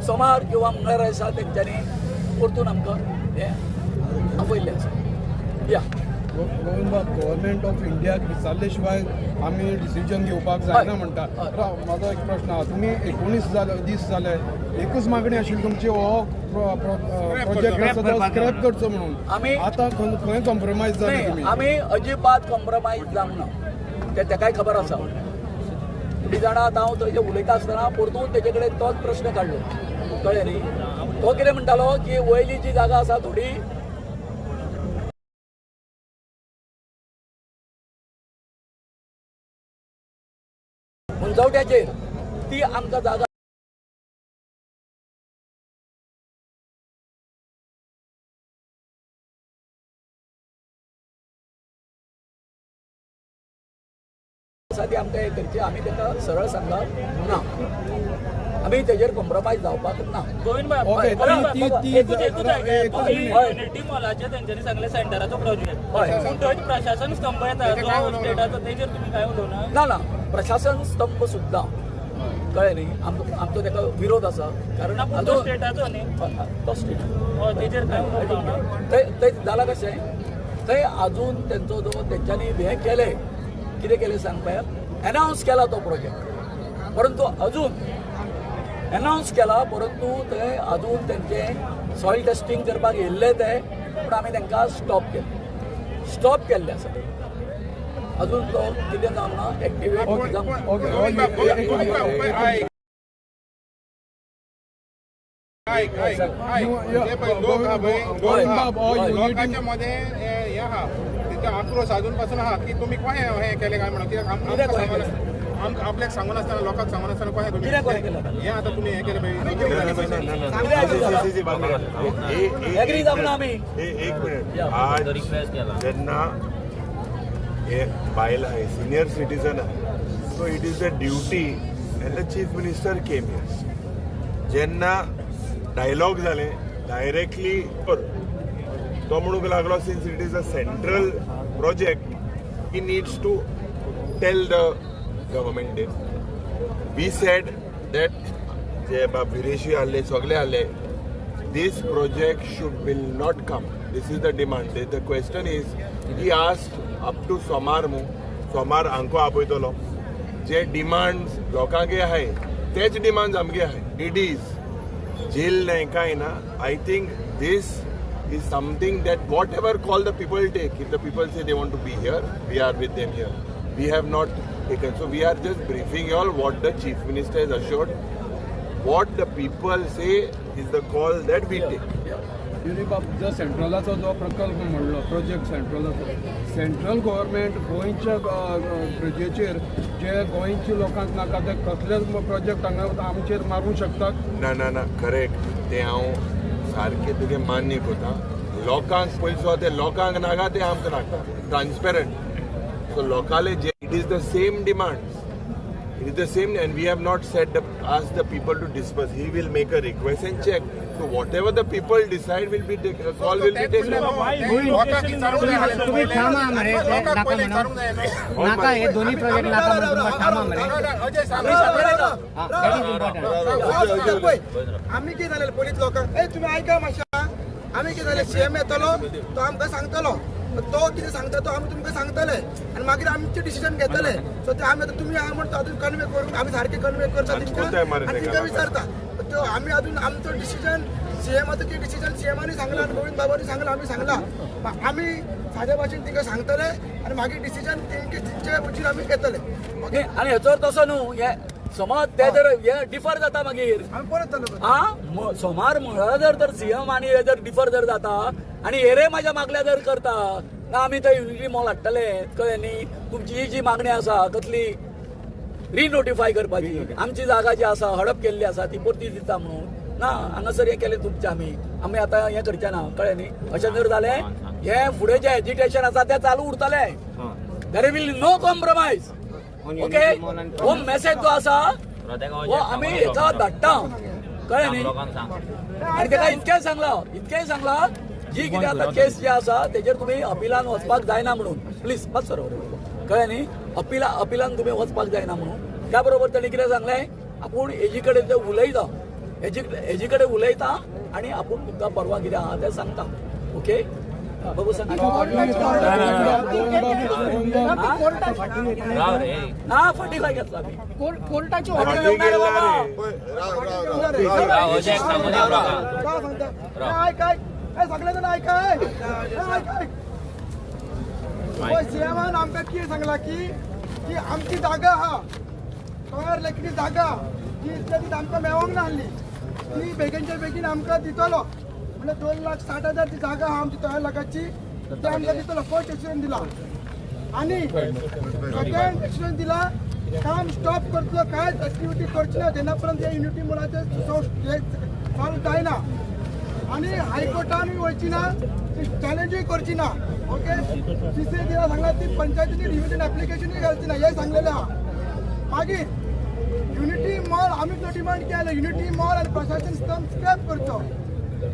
सोमार किंवा मंगळार आसा तेंच्यांनी परतून आमकां हे आपयल्लें आसा या गव्हर्मेंट ऑफ इंडियाक विचारले शिवाय आमी डिसिजन घेवपाक जायना म्हणटा म्हाजो एक प्रश्न आहा तुमी 19 दीस जाले एकूच मागणी आशिल्ली तुमची हो प्रोजेक्ट आसा तो स्क्रॅप करचो म्हणून आमी आतां खंय कॉम्प्रोमायज जाले तुमी आमी अजिबात कॉम्प्रोमायज जावंक ना ते तेकाय खबर आसा कितें जाणा आतां हांव थंयचे उलयता आसतना परतून तेजे कडेन तोच प्रश्न काडलो कळ्ळें न्ही तो कितें म्हणटालो की वयली जी जागा आसा थोडी मुंजवट्याचेर ती आमकां जागा ती आमकां हे करची आमी ताका सरळ सांगला ना आमी तेजेर कॉम्प्रोमायज जावपाक ना गोविंद ओके, युनिटी मॉलाचे तेंच्यांनी सांगले सेंटराचो प्रोजेक्ट पूण थंय प्रशासन स्तंभ येता जो स्टेटाचो तेजेर तुमी काय उलोवना ना ना प्रशासन स्तंभ सुद्दां कळ्ळें न्ही आमचो ताका विरोध आसा कारण तो स्टेटाचो न्ही तो स्टेट तेजेर काय उलोवना थंय जालां कशें थंय आजून तेंचो जो तेंच्यांनी हें केलें कितें केलें सांग पळय एनावन्स केला तो प्रोजेक्ट परंतु अजून एनावन्स केला परंतु थंय अजून तेंचें सॉयल टेस्टिंग करपाक येयल्ले ते पूण आमी तांकां स्टॉप केल्ले आसा अजून तो कितें जावना एक्टिवेट लोकांच्या मध्ये हे आहा तिथे आक्रोश अजूनपासून आहा की तुम्ही कोण हे केले काय म्हणून आपल्याक सांगून असताना लोकांक सांगून असताना कोण तुम्ही हे आता तुम्ही हे केले एग्री जावना आमी एक मिनिट आज जेन्ना हे बायला आहे सिनियर सिटीजन आहे so it is the duty and the chief minister came here जेन्ना डायलॉग जाले डायरेक्टली तो म्हणूंक लागलो since it is a central project he needs to tell the government we said that जे विदेशी आले सगळे आले this project will not come. This is the demand. The question is, he asked up to Somar anko apoytolo. जे demands लोकांगे आहे तेच demands आमगे आहे. It is jail नाही काय ना. I think this is something that whatever call the people take. If the people say they want to be here, we are with them here. We have not taken. So we are just briefing you all what the chief minister has assured. What the people say is the call that we take. जो सेंट्रलाचो जो प्रकल्प म्हणलो प्रोजेक्ट सेंट्रल गव्हर्मेंट गोंयच्या प्रजेचेर जे गोंयच्या लोकांक नाका ते कसलेच प्रोजेक्ट हांगा आमचेर मारूंक शकतात. ना करेक्ट ते हांव सारकें तुगे मान्य करता. लोकांक पयसो ते लोकांक नाका ते आमकां नाका ट्रान्सपेरंट. सो लोकाले जे it is the same demand. It is the same, and we have not asked the people to disperse. He will make a request and check. So whatever the people decide will be taken. Call will be taken. तुम्ही थांबा मरे नाका म्हणून नाका हे दोन्ही प्रोजेक्ट नाका म्हणून थांबा मरे. आम्ही किती झाले पोलीस लोकांक तुम्ही ऐका मातशा आम्ही किती झाले सीएम येतलो तो आमकां सांगतलो तो कितें सांगता तो आमी तुमकां सांगतले आनी मागीर आमचे डिसिजन घेतले. सो ते आमी आतां तुमी हांगा म्हणटा अजून कन्वे करून आमी सारके कन्वे करता आनी तिका विचारता तो आमी अजून आमचो डिसिजन सीएमाचो कितें डिसिजन सीएमानी सांगला आनी गोविंद बाबानी सांगला आमी सांगला आमी सादे भाशेन तिका सांगतले आनी मागीर डिसिजन तेंचे वचून आमी घेतले. ओके आनी हेचो तसो न्हू हे समज ते जर हे डिफर जाता मागीर सोमार मंगळार जर सीएम आनी हे जर डिफर जर जाता आनी हेरे म्हाज्या मागल्या जर करता ना आमी थंय युनिटी मॉल हाडटले कळ्ळें न्ही. तुमची जी मागणी आसा कसली रिनोटिफाय करपाची आमची जागा जी आसा हडप केल्ली आसा ती परती दिता म्हणून ना हांगासर हें केलें तुमचें आमी आतां हें करचें ना कळ्ळें न्ही. अशें जर जालें हें फुडें जें एजिटेशन आसा तें चालू उरतलें. There will no compromise. Okay हो मेसेज जो आसा हो आमी हेका धाडटा कळ्ळें न्ही. आनी ताका इतकेंय सांगलां जी कितें आतां केस जी आसा तेजेर तुमी अपिलान वचपाक जायना म्हणून प्लीज मात सर कळ्ळें न्ही. अपिलान तुमी वचपाक जायना म्हणून. त्या बरोबर ताणें कितें सांगलें आपूण हेजी कडेन तें उलयता हेजी कडेन उलयता आनी आपूण तुमकां परवा कितें आहा तें सांगता. ओके बाबू सांग ना फाटी काय घेतला आमी कोर्टाची सगळे जण ऐकाय सीएमान आमकां कितें सांगला की आमची जागा आहा तयार लेखनी जागा जी इतल्या दीस आमकां मेळोंक ना आसली ती बेगीनच्या बेगीन आमकां दितलो. म्हणजे 2,60,000 ची जागा आहा आमची तयार लाखाची ते आमकां दितलो. फर्स्ट एक्सिडेंट दिला आनी सेकंड एक्सिडेंट दिला काम स्टॉप करतलो कांयच एक्टिविटी करची ना जेन्ना पर्यंत हे युनिटी मॉलाचे सॉल्व जायना. आनी हायकोर्टानूय वयची ना चॅलेंजूय करची ना. ओके तिसरे दिला सांगला ती पंचायतीनी रिव्हिजन एप्लिकेशनूय घालची ना हे सांगलेलें आहा. मागीर युनिटी मॉल आमी तो डिमांड केलो युनिटी मॉल आनी प्रशासन स्क्रॅप करचो.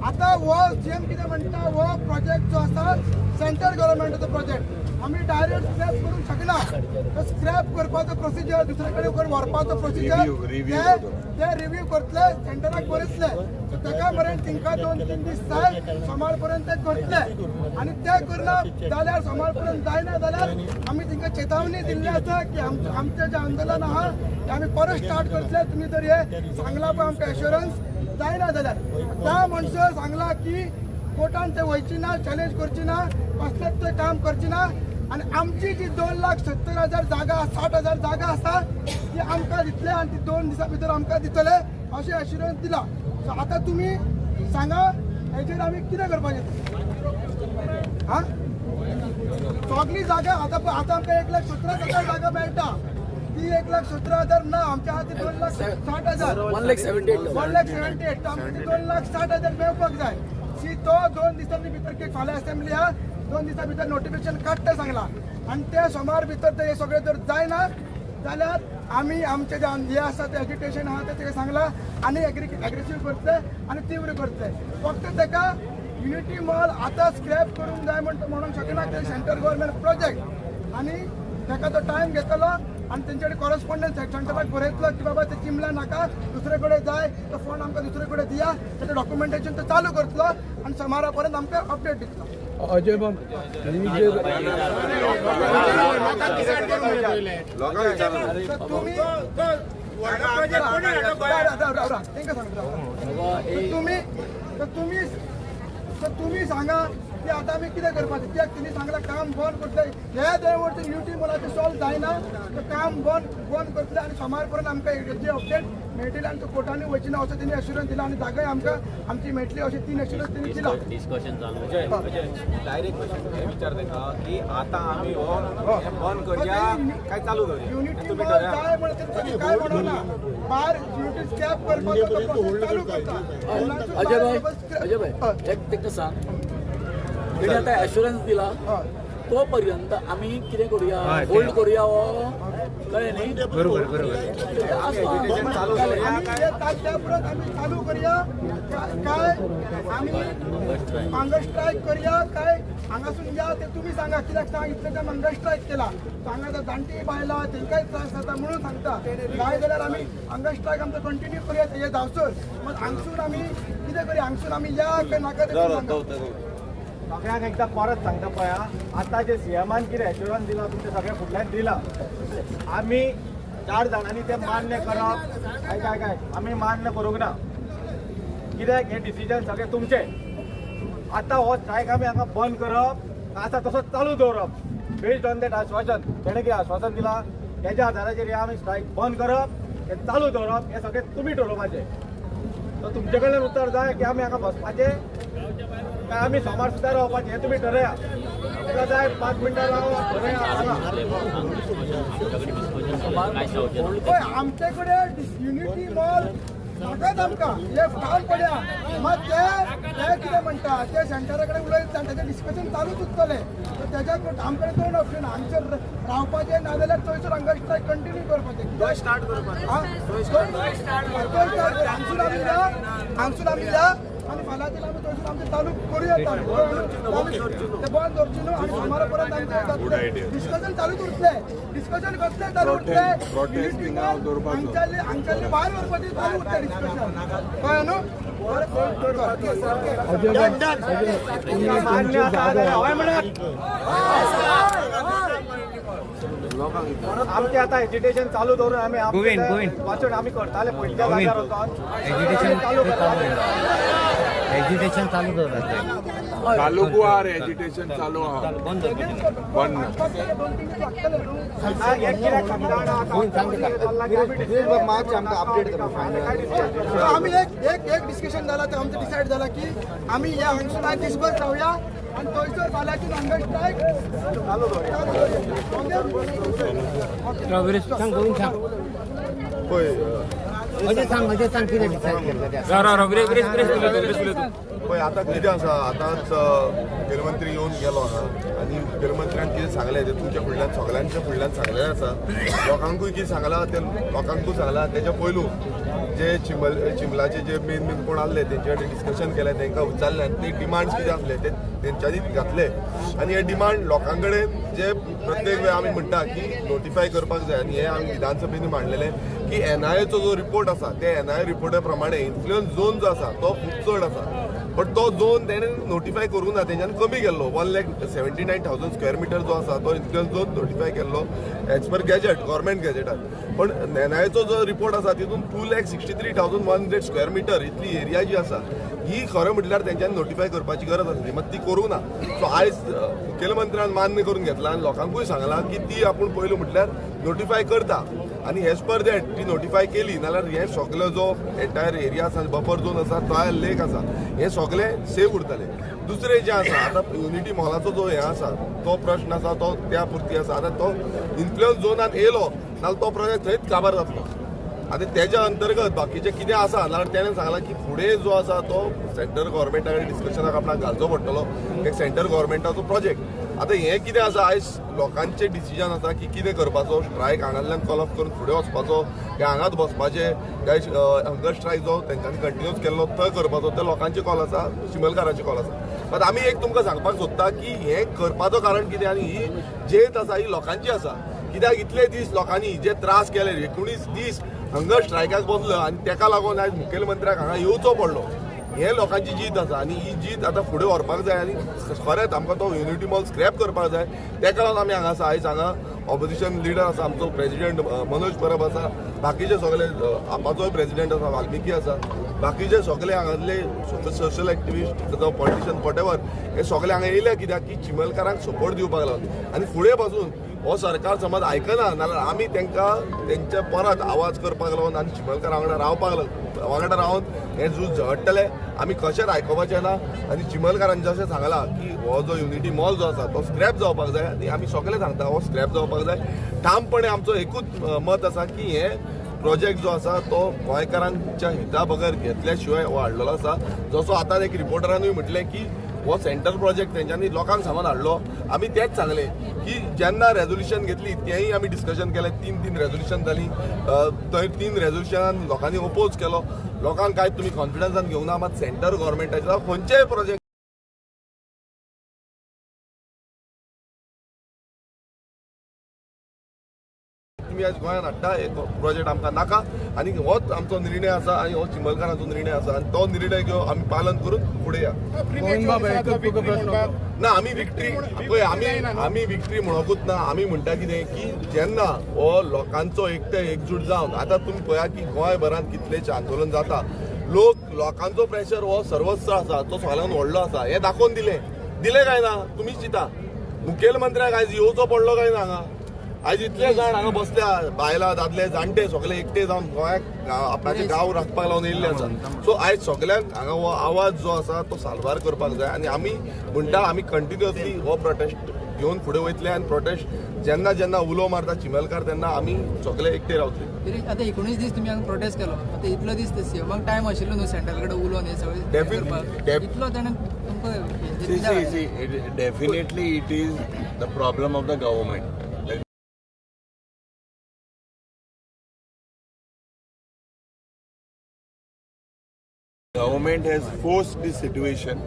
आता वो सीएम कितें म्हणटा वो प्रोजेक्ट जो आसा सेंट्रल गव्हर्मेंटाचो प्रोजेक्ट आमी डायरेक्ट स्क्रॅप करूंक शकना. तो स्क्रॅप करपाचो प्रोसिजर दुसरे कडेन व्हरपाचो प्रोसिजर ते रिव्यू करतले सेंटराक बरयतले. सो ताका मरेन तांकां 2-3 दीस जाय सोमार पर्यंत ते करतले आनी ते करना जाल्यार सोमार पर्यंत जायना जाल्यार आमी तांकां चेतावणी दिल्ली आसा की आमचें जें आंदोलन आहा तें आमी परत स्टार्ट करतले. तुमी जर हे सांगला पळय आमकां एश्युरन्स जायना जाल्यार त्या मनशान सांगला की कोर्टान ते वयची ना चॅलेंज करची ना कसलेच ते काम करची ना आनी आमची जी 2,70,000 जागा 60,000 जागा आसा ती आमकां दितले आनी ती 2 दिसां भितर आमकां दितले अशें एश्युरन्स दिला. सो आतां तुमी सांगा हेजेर आमी कितें करपाचें. हा सगळी जागा आतां आमकां 1,17,000 जागा मेळटा ती 1,17,000 ना आमच्या हाती 2,60,000 1,78,000 आमची 2,60,000 मेळपाक जाय. ती तो 2 दिसांनी भितर फाल्यां असेंब्ली आहा 2 दिसा भितर नोटिफिकेशन काडटा सांगला आणि त्या सोमार भितर ते सगळे जर जायना जाल्यार आमी आमचे जे हे आसा ते एज्युटेशन आहा ते सांगला आणि एग्रेसिव्ह करतले आणि तीव्र करतले फक्त तेका युनिटी मॉल आता स्क्रॅप करूंक जाय म्हणून शकना ते सेंट्रल गव्हर्नमेंट प्रोजेक्ट आणि ताका तो टायम घेतलो आणि तेंच्याकडे कॉरेस्पॉन्डन्स सेंटराक बरयतलो की बाबा ते चिमला नाका दुसरे कडेन जाय तो फोन आमकां दुसरे कडेन दिया त्याचं डॉक्युमेंटेशन तो चालू करतलो आणि समारा पर्यंत आमकां अपडेट दितलो अजय बाब तुम्ही सांगा की आता आम्ही कितें करपाचें कित्याक तिणी सांगला काम बंद करतले हे देवडचे युनिटी मॉलाचे सॉल्व जायना तर काम बंद करतले आणि सोमार पर्यंत आमकां हेची अपडेट मेळटली आणि तो कोर्टांनी वचना असो तिणी एश्युरन्स दिला आणि जागाय आमकां आमची मेळटली अशी 3 एश्युरन्स तिणी दिला डिस्कशन चालू डायरेक्ट क्वेश्चन विचारते का की आता आम्ही बंद करूया काय चालू करूया युनिटी मॉल जाय म्हणून त्यांनी काय म्हणना बार युनिटी स्क्रॅप करपाचो तो प्रोसेस चालू करता अजय भाई एक तेका सांग तेणी आता एश्युरन्स दिला तो पर्यंत आम्ही कितें करूया होल्ड करूया हो कळ्ळें न्ही बरोबर आम्ही चालू करूया काय आम्ही हंगर स्ट्रायक करूया काय हांगासून या ते तुम्ही सांगा कित्याक सांग इतले टायम हंगर स्ट्रायक केला हांगा जाणटी बायलां तेंकाय त्रास जाता म्हणून सांगता काय जाल्यार आमी हंगर स्ट्रायक आमचो कंटिन्यू करूया हे जावसर मग हांगसून आमी कितें करूया हांगसून आमी या काय नाका ते सांगा सगळ्यांक एकदा परत सांगता पळया आता जे सीएमान कितें एश्युरन्स दिला तुमच्या सगळ्या फुडल्यान दिला आमी 4 जाणांनी ते मान्य करप काय आमी मान्य करूंक ना कित्याक हे डिसिजन सगळे तुमचे आता हो स्ट्रायक आमी हांगा बंद करप आता तसोच चालू दवरप बेस्ड ऑन दॅट आश्वासन तेणे कितें आश्वासन दिला तेज्या आधाराचेर हे आमी स्ट्रायक बंद करप हे चालू दवरप हे सगळे तुमी ठरवपाचे तर तुमचे कडल्यान उत्तर जाय की आमी हांगा बसपाचे काय आम्ही सोमार सुद्धा रावपाचे हे तुम्ही ठरया तुका जाय 5 मिनटां राव आमचे कडेन युनिटी मॉल नाकाच आमकां हे काम पड्या मग ते कितें म्हणटा ते सेंटरा कडेन उलयता तेजें डिस्कशन चालूच उरतलें तेज्या आमचे कडेन 2 ऑप्शन हांगसर रावपाचें नाजाल्यार थंयसर हंगर स्ट्रायक कंटिन्यू करपाचें स्टार्ट करपाचें हांगसून आमी या आणि फाल्यां आमी थंयसून आमचें चालू करूया ते बंद दवरची न्हू आणि सोमारा पर्यंत आमचें डिस्कशन चालूच उरतलें डिस्कशन कसलें चालू उरतलें युनिटी मॉल हांगच्याल्ली भायर व्हरपाचें चालू उरतलें डिस्कशन कळ्ळें न्हू आमचे आता एज्युटेशन चालू दवरून आमी वाचून आमी करताले पयलींच्या जाग्यार वचोन एज्युकेशन चालू दवरतात चालू गुवार एज्युटेशन चालू आहा बंद आम्ही एक डिस्कशन झाला तर आमचं डिसाईड झाला की आम्ही या हांगसून आज दिसभर रावूया आणि थंयसर फाल्यांची हंगर स्ट्रायक चालू पळय आतां कितें आसा आतांच मुखेलमंत्री येवन गेलो आहा आनी मुखेलमंत्र्यान कितें सांगलें तें तुमच्या फुडल्यान सगळ्यांच्या फुडल्यान सांगलेलें आसा लोकांकूय कितें सांगलां तें लोकांकूय सांगलां तेच्या पयलू जे चिंबलाचे जे मेन कोण आसले तेंचे कडेन डिस्कशन केलें तांकां विचारलें आनी ते डिमांड्स कितें आसले ते तेंच्यांनी घातले आनी हे डिमांड लोकां कडेन जे प्रत्येक वेळ आमी म्हणटा की नोटिफाय करपाक जाय आनी हे आमी विधानसभेन मांडलेलें की एनआयएचो जो रिपोर्ट आसा ते एनआयए रिपोर्टा प्रमाणे इन्फ्लुयन्स झोन जो आसा तो खूब चड आसा बट तो झोन तेणें नोटिफाय करूंक ना तेच्यान कमी केल्लो 1,79,000 स्क्वेअर मिटर जो आसा तो इन्फ्लुयन्स झोन नोटिफाय केल्लो एज पर गॅजेट गव्हर्मेंट गॅजेटान पण एनआयएचो जो रिपोर्ट आसा तितून 2,63,100 स्क्वेअर मिटर इतली एरिया जी आसा ही खरें म्हटल्यार तेंच्यांनी नोटिफाय करपाची गरज आसली मात ती करूंक ना सो आयज मुखेलमंत्र्यान मान्य करून घेतला आनी लोकांकूय सांगलां की ती आपूण पयलू म्हटल्यार नोटिफाय करता आनी एज पर दॅट ती नोटिफाय केली नाल्यार हे सगळो जो एंटायर एरिया आसा बफर झोन आसा तो लेक आसा हे सगळें सेफ उरतलें दुसरें जें आसा आतां युनिटी मॉलाचो जो हे आसा तो प्रश्न आसा तो त्या पुरती आसा आतां तो इन्फ्लुयन्स झोनान येयलो नाल्यार तो प्रोजेक्ट थंयच काबार जातलो आनी तेज्या अंतर्गत बाकीचे कितें आसा जाल्यार तेणें सांगलां की फुडें जो आसा तो सेंट्रल गव्हर्मेंटा कडेन डिस्कशनाक आपणाक घालचो पडटलो एक सेंट्रल गव्हर्मेंटाचो प्रोजेक्ट। आतां हें कितें आसा आयज लोकांचें डिसिजन आसा की कितें करपाचो, स्ट्रायक हांगांतल्यान कॉल ऑफ करून फुडें वचपाचो काय हांगाच बसपाचें काय हंगर स्ट्रायक जो तेंच्यांनी कंटिन्यूस केल्लो थंय करपाचो, ते लोकांचे कॉल आसा, चिमलकारांचे कॉल आसा। बट आमी एक तुमकां सांगपाक सोदता की हें करपाचो कारण कितें आनी ही जेत आसा ही लोकांची आसा। कित्याक इतले दीस लोकांनी जे त्रास केले 19 दीस हंगर स्ट्रायकाक बसलो आनी तेका लागून आयज मुखेलमंत्र्याक हांगा येवचो पडलो, हे लोकांची जीत आसा आनी ही जीत आतां फुडें व्हरपाक जाय आनी खरेंच आमकां तो युनिटी मॉल स्क्रॅप करपाक जाय। तेका लागून आमी हांगा आसा। आयज हांगा ऑपोजिशन लिडर आसा आमचो प्रेसिडेंट मनोज परब आसा, बाकीचे सगळे आपाचोय प्रेसिडेंट आसा वाल्मिकी आसा, बाकीचे सगळे हांगातले सोशल एक्टिविस्ट जावं पॉलिटिशियन वॉटेवर हे सगळे हांगा येयले कित्याक की चिमलकारांक सपोर्ट दिवपाक लागून। आनी फुडें पासून हो सरकार समज आयकना जाल्यार आमी तांकां तेंचे परत आवाज करपाक लागून आनी चिमलकारा वांगडा रावन हें झूज झगडटले। आमी कशेंच आयकोपाचें ना आनी चिमलकारांनी जशें सांगलां की हो जो युनिटी मॉल जो आसा तो स्क्रॅप जावपाक जाय आनी आमी सगळे सांगता हो स्क्रॅप जावपाक जाय। ठामपणे आमचो एकूच मत आसा की हे प्रोजेक्ट जो आसा तो गोंयकारांच्या हिता बगर घेतल्या शिवाय हो हाडलेलो आसा। जसो आतां एक रिपोर्टरानूय म्हटलें की हो सेंट्रल प्रोजेक्ट तेंच्यांनी लोकांक सामान हाडलो। आमी तेच सांगले की जेन्ना रेजोल्युशन घेतली तेंय आमी डिस्कशन केलें, 3 रेजोल्युशन जाली, थंय 3 रेजोल्युशनान लोकांनी ओपोज केलो। लोकांक काय तुमी कॉन्फिडन्सान घेवंक ना, मात सेंट्रल गव्हर्मेंटाचो खंयचेय प्रोजेक्ट तुमी आयज गोंयांत हाडटा एक प्रोजेक्ट आमकां नाका आनी होच आमचो निर्णय आसा आनी हो चिमलकारांचो निर्णय आसा आनी तो निर्णय घेवन आमी पालन करून फुडें या। ना आमी विक्ट्री पळय आमी विक्ट्री म्हणोकूच ना, आमी म्हणटा कितें की जेन्ना हो लोकांचो एकजूट जावन आतां तुमी पळया की गोंयभरांत कितलेशे आंदोलन जाता, लोकांचो प्रेशर हो सर्वस्व आसा तो सगळ्यांत व्हडलो आसा हे दाखोवन दिले काय ना तुमीच चिंता। मुखेलमंत्र्याक आयज येवचो पडलो काय ना हांगा, आयज इतले जाण हांगा बसल्या बायला दादले जाणटे सगळे एकटे जावन गोंयाक आपणाचे गांव राखपाक लागून येयल्ले आसा। सो आयज सगळ्यांक हांगा हो आवाज जो आसा तो सालवार करपाक जाय आनी आमी म्हणटा आमी कंटिन्युअसली हो प्रोटेस्ट घेवन फुडें वयतले आनी प्रोटेस्ट जेन्ना उलो मारता चिमलकार तेन्ना आमी सगळे एकटे रावतले। आतां 19 दीस तुमी हांगा प्रोटेस्ट केलो, आतां इतलो दीस सीएमाक टायम आशिल्लो न्हू सेंट्रल कडेन उलोवन हे सगळे इतलो ताणें तुमकां definitely it is the problem of the government. Government has forced this situation.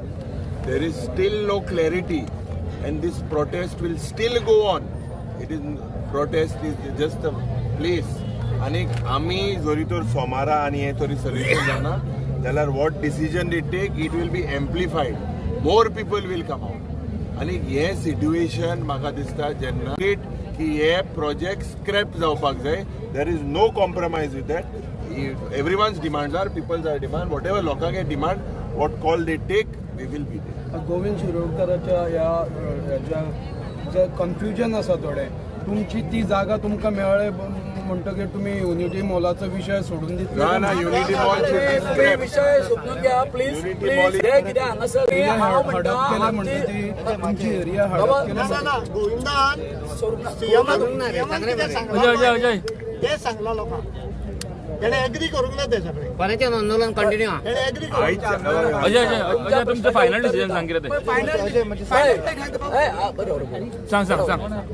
There is still no clarity and this protest will still go on. Protest is just a place. आणि आम्ही जरी तर सोमारा आणि हे तरी सर्विस जाना जाल्यार what decision they take it will be amplified. More people will come out. आणि हे सिच्युएशन म्हाका दिसता जेन्ना की हे प्रोजेक्ट स्क्रॅप जावपाक जाय. There is no compromise with that. Everyone's demands are people's are demand. Whatever लोकांचे demand, what call they take, we will be there. Govind शिरोडकराच्या ह्या जे कन्फ्युजन आसा थोडे, तुमची ती जागा तुमकां मेळ्ळे म्हणटकीर तुमी युनिटी मॉलाचो विशय सोडून दितले ना युनिटी मॉल विषय सोडून घ्या प्लीज प्लीज हे कितें हांगासर हांव म्हणटा तुमची एरिया हडप गोविंदान ते सांगला लोकांक तेणे एग्री करूंक ना ते सगळे कोणाचें आंदोलन कंटिन्यू तेणे एग्री अजय तुमचं फायनल डिसिजन सांग कितें सांग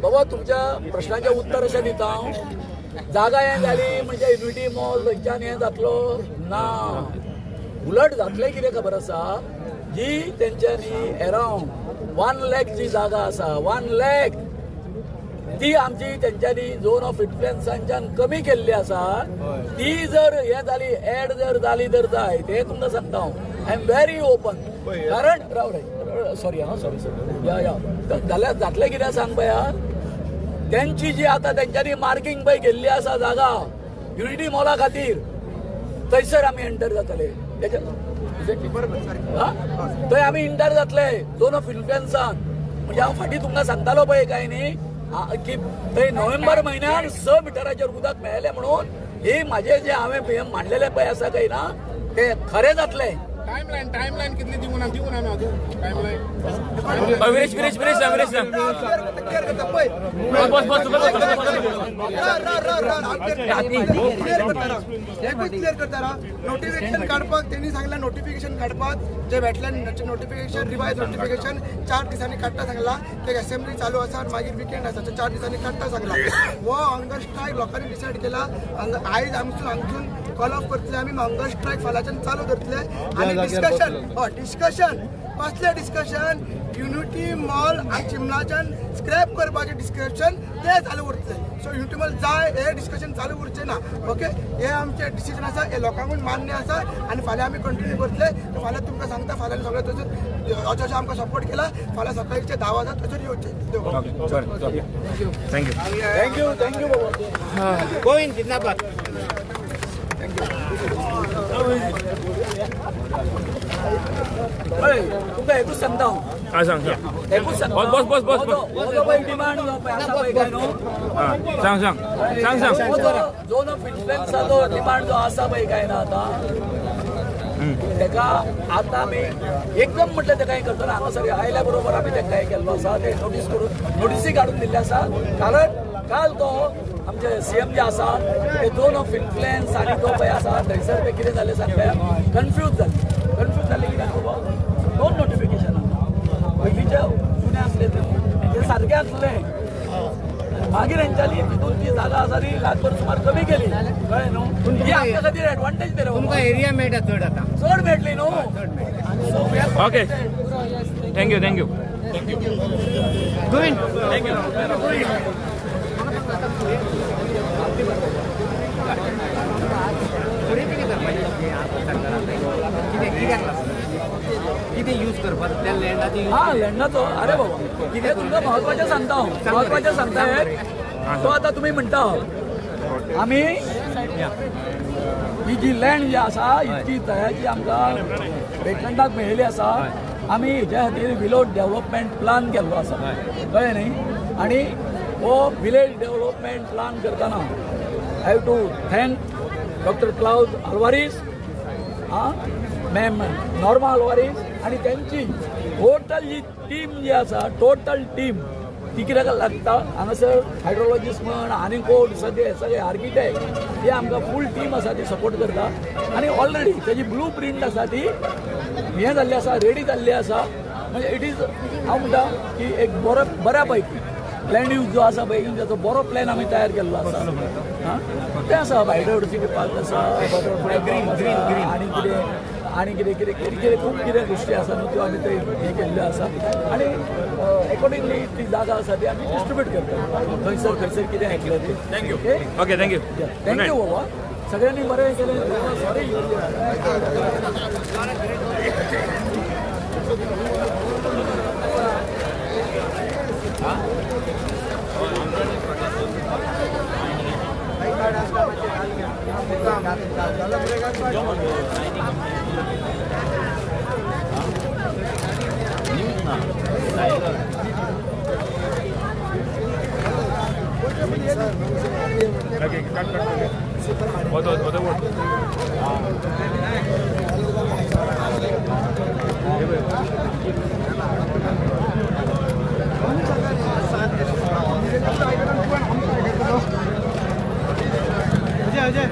बाबा तुमच्या प्रश्नाचें उत्तर अशें दिता हांव। जागा हें जाली म्हणजे युनिटी मॉल थंयच्यान हें जातलो ना, उलट जातलें कितें खबर आसा, जी तेंच्यांनी अरावंड 1 लाख जी जागा आसा 1 लाख ती आमची तेंच्यांनी झोन ऑफ इन्फ्लुएन्सांच्यान कमी केल्ली आसा, ती जर हें जाली एड जर जाली जर जाय ते तुमकां सांगता हांव। आय एम व्हेरी ओपन कारण राव रे सॉरी सॉरी या जाल्यार जातलें कितें सांग पया, तेंची जी आतां तेंच्यांनी मार्किंग पळय केल्ली आसा जागा युनिटी मॉला खातीर थंयसर आमी एंटर जातले थंय आमी एंटर जातले झोन ऑफ इन्फ्लुएन्सान। म्हणजे हांव फाटीं तुमकां सांगतालो पळय काय न्ही की थंय नोव्हेंबर म्हयन्यान 6 मिटराचेर उदक मेळ्ळें म्हणून हे माझे जे हांवें मांडलेले पळय आसा काय ना ते खरें जातलें। टाइमलाईन कितली दिवून आमी अजून टाइमलाईन क्लियर करताना नोटिफिकेशन काढपाक त्यांनी सांगला नोटिफिकेशन काढपाक जे वेटलँड नोटिफिकेशन रिवायज नोटिफिकेशन 4 दिसांनी काडटा सांगला ते असेंब्ली चालू आसा मागीर विकेंड आसा 4 दिसांनी काडटा सांगला वो हंगर स्ट्रायक लोकांनी डिसायड केला आयज हांगसून कॉल ऑफ करतले आमी हंगर स्ट्रायक फाल्याच्यान चालू करतले आणि डिस्कशन कसले डिस्कशन युनिटी मॉल आणि चिमणाच्यान स्क्रॅप करपाचें डिस्कशन ते चालू उरतले सो युनिटी मॉल जाय हे डिस्कशन चालू उरचें ना ओके हे आमचे डिसिजन आसा हे लोकांकून मान्य आसा आनी फाल्यां आमी कंटिन्यू करतले फाल्यां तुमकां सांगता फाल्यां सगळें थंयसर अशें आमकां सपोर्ट केला फाल्यां सकाळीचे 10 वरांचेर थंयसर येवचें थँक्यू गोविंद जिंदाबाद तुमकां एकूच सांगता हांव एकूच सांगता डिमांड आसा पळय काय न्हू जो फिटनेसाचो डिमांड जो आसा पळय काय ना आतां तेका आतां आमी एकदम म्हटलें तेका हें करतना हांगासर आयल्या बरोबर आमी तेका हें केल्लो आसा ते नोटीस करून नोटीसी काडून दिल्ले आसा कारण काल तो आमचे सीएम जे आसा ते दोन ऑफ इन्फ्लुएन्स आनी तो पळय आसा थंयसर ते कितें जालें सांगता कन्फ्यूज जाले कित्याक बाबा दोन नोटिफिकेशनां पयलींचे जुने आसले ते सारके आसले मागीर हेंच्यांनी तितून ती जागा आसा ती लाखभर सुमार कमी केली कळ्ळें न्हू ही आमच्या खातीर एडवांटेज ते तुमकां एरिया मेळटा चड आतां चड मेळटली न्हू ओके थँक्यू गोविंद किती यूज करपाक त्या लँडाची लँडाचो अरे बाबा कितें तुमकां महत्वाचें सांगता हांव महत्वाचें सांगता तो आतां तुमी म्हणटा आमी ही जी लँड जी आसा इतकी तयाची आमकां वेटलँडाक मेळिल्ली आसा आमी हेच्या खातीर विलेज डेव्हलपमेंट प्लान केल्लो आसा कळ्ळें न्ही आनी हो विलेज डेव्हलपमेंट प्लान करतना I have to thank doctor Claude Alvares ma'am Norma Alvares आणि त्यांची टोटल जी टीम जी आसा टोटल टीम ती कित्याक लागता हांगासर हायड्रोलॉजिस्ट म्हण आनी कोण सगळे आर्किटेक्ट हे आमकां फूल टीम आसा ती सपोर्ट करता आनी ऑलरेडी तेजी ब्लू प्रिंट आसा ती हें जाल्ली आसा रेडी जाल्ली आसा म्हणजे इट इज हांव म्हणटा की एक बऱ्या पैकी लँड यूज जो आसा पळय ताचो बरो प्लॅन आमी तयार केल्लो आसा तें आसा बायोडायवर्सिटी पार्क आसा आनी कितें खूब कितें गोश्टी आसा न्हू त्यो आमी थंय हें केल्ल्यो आसा आनी अकॉर्डिंगली ती जागा आसा ती आमी डिस्ट्रिब्यूट करता खंयसर कितें आयकलें तें थँक्यू थँक्यू बाबा सगळ्यांनी बरें केलें सॉरी अजय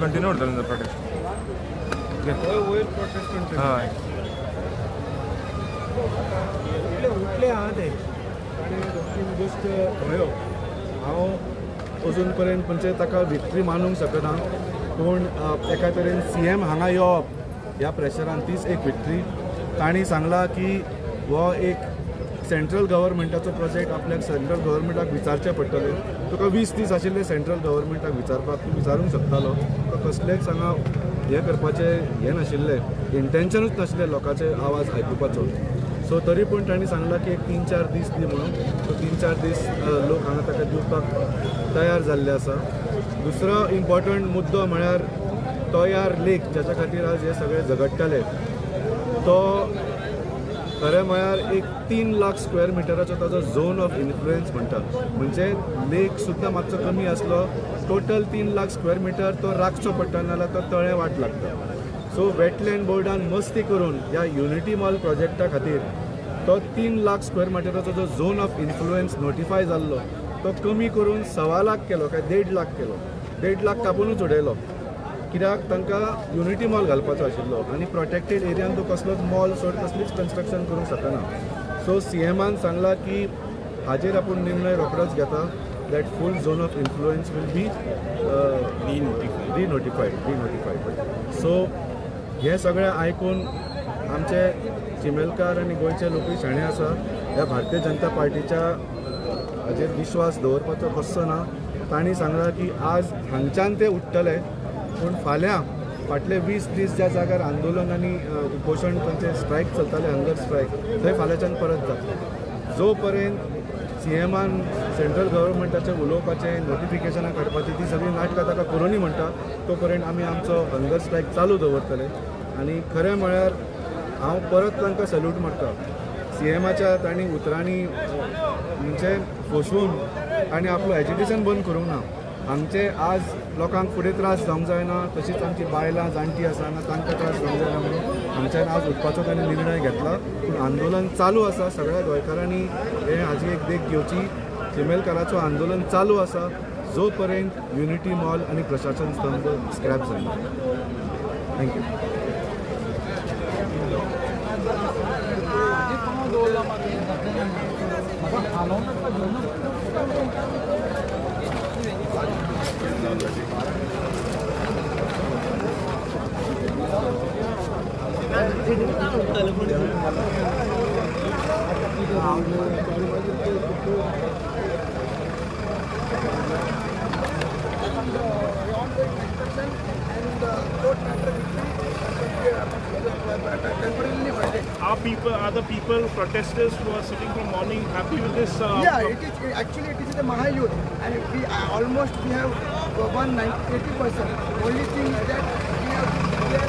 कंटिन्यू करता प्रोटेस्ट हय उठले हा ते गोष्ट हांव अजून पर्यंत म्हणजे ताका विक्ट्री मानूंक शकना पूण एका तरेन CM हांगा येवप ह्या प्रेशरान तीच एक विक्ट्री. तांणी सांगला की हो एक सेंट्रल गव्हर्मेंटाचो प्रोजेक्ट आपल्याक सेंट्रल गव्हर्मेंटाक विचारचें पडटलें. तुका 20 दीस आशिल्ले सेंट्रल गव्हर्मेंटाक विचारपाक, तूं विचारूंक शकतालो. तुका कसलेच हांगा हें करपाचें हें नाशिल्लें, इंटेन्शनूच नाशिल्लें लोकांचे आवाज आयकुपाचो. सो तरी पूण तांणी सांगला की एक 3-4 दीस दी म्हणून. सो 3-4 दीस लोक हांगा ताका दिवपाक तयार जाल्ले आसा. दुसरो इम्पॉर्टंट मुद्दो म्हळ्यार तोयार लेक, जाच्या खातीर आज हे सगळे झगडटाले. तो खरें म्हळ्यार एक 3 लाख स्क्वेअर मिटराचो ताजो झोन ऑफ इन्फ्लुएन्स म्हणटात. म्हणजे लेक सुद्दां मातसो कमी आसलो, टोटल 3 लाख स्क्वेअर मिटर तो राखचो पडटा, नाल्यार तो तळें वाट लागता. सो वेटलँड बोर्डान मस्ती करून ह्या युनिटी मॉल प्रोजेक्टा खातीर तो 3 लाख स्क्वेअर मिटराचो जो झोन ऑफ इन्फ्लुएन्स नोटिफाय जाल्लो तो कमी करून 1.25 लाख केलो काय 1.5 लाख केलो. 1.5 लाख कापूनच उडयलो, कित्याक तांकां युनिटी मॉल घालपाचो आशिल्लो आनी प्रोटेक्टेड एरियान तो कसलोच मॉल सोड कसलीच कन्स्ट्रक्शन करूंक शकना. सो CMान सांगला की हाजेर आपूण निर्णय रोखडोच घेता that full zone of influence will be denotified. So हे सगळें आयकून आमचे चिमेलकार आनी गोंयचे लोकूय शाणे आसा. ह्या भारतीय जनता पार्टीच्या हाजेर विश्वास दवरपाचो कसो ना. तांणी सांगला की आज हांगच्यान ते उठ्ठले, पूण फाल्यां फाटले 20 दीस ज्या जाग्यार आंदोलन आनी उपोशण तांचे स्ट्रायक चलताले, हंगर स्ट्रायक, थंय फाल्यांच्यान परत जाता. जो पर्यंत CMान सेंट्रल गव्हर्मेंटाचे उलोवपाचे, नोटिफिकेशनां काडपाची ती सगळी नाटकां ताका करूनी म्हणटा, तो पर्यंत आमी आमचो हंगर स्ट्रायक चालू दवरतले. आनी खरें म्हळ्यार हांव परत तांकां सॅल्यूट मारता. CMाच्या तांणी उतरांनी म्हणजे फसवून तांणी आपलो एज्युकेशन बंद करूंक ना. आमचे आज लोकांक फुडें त्रास जावंक जायना, तशीच आमची बायलां जाणटी आसा तांकां त्रास जावंक जायना म्हणून हांगच्यान आज उठपाचो तांणी निर्णय घेतला. पूण आंदोलन चालू आसा. सगळ्या गोंयकारांनी हे हाजी एक देख घेवची. चिमेलकाराचो आंदोलन चालू आसा जो पर्यंत युनिटी मॉल आनी प्रशासन स्तंभ स्क्रॅप जायना. Thank you. Are the people, protesters who are sitting from morning happy with this? Yeah, it is the Mahayuth, and we have 80%. Only thing is that we have to clear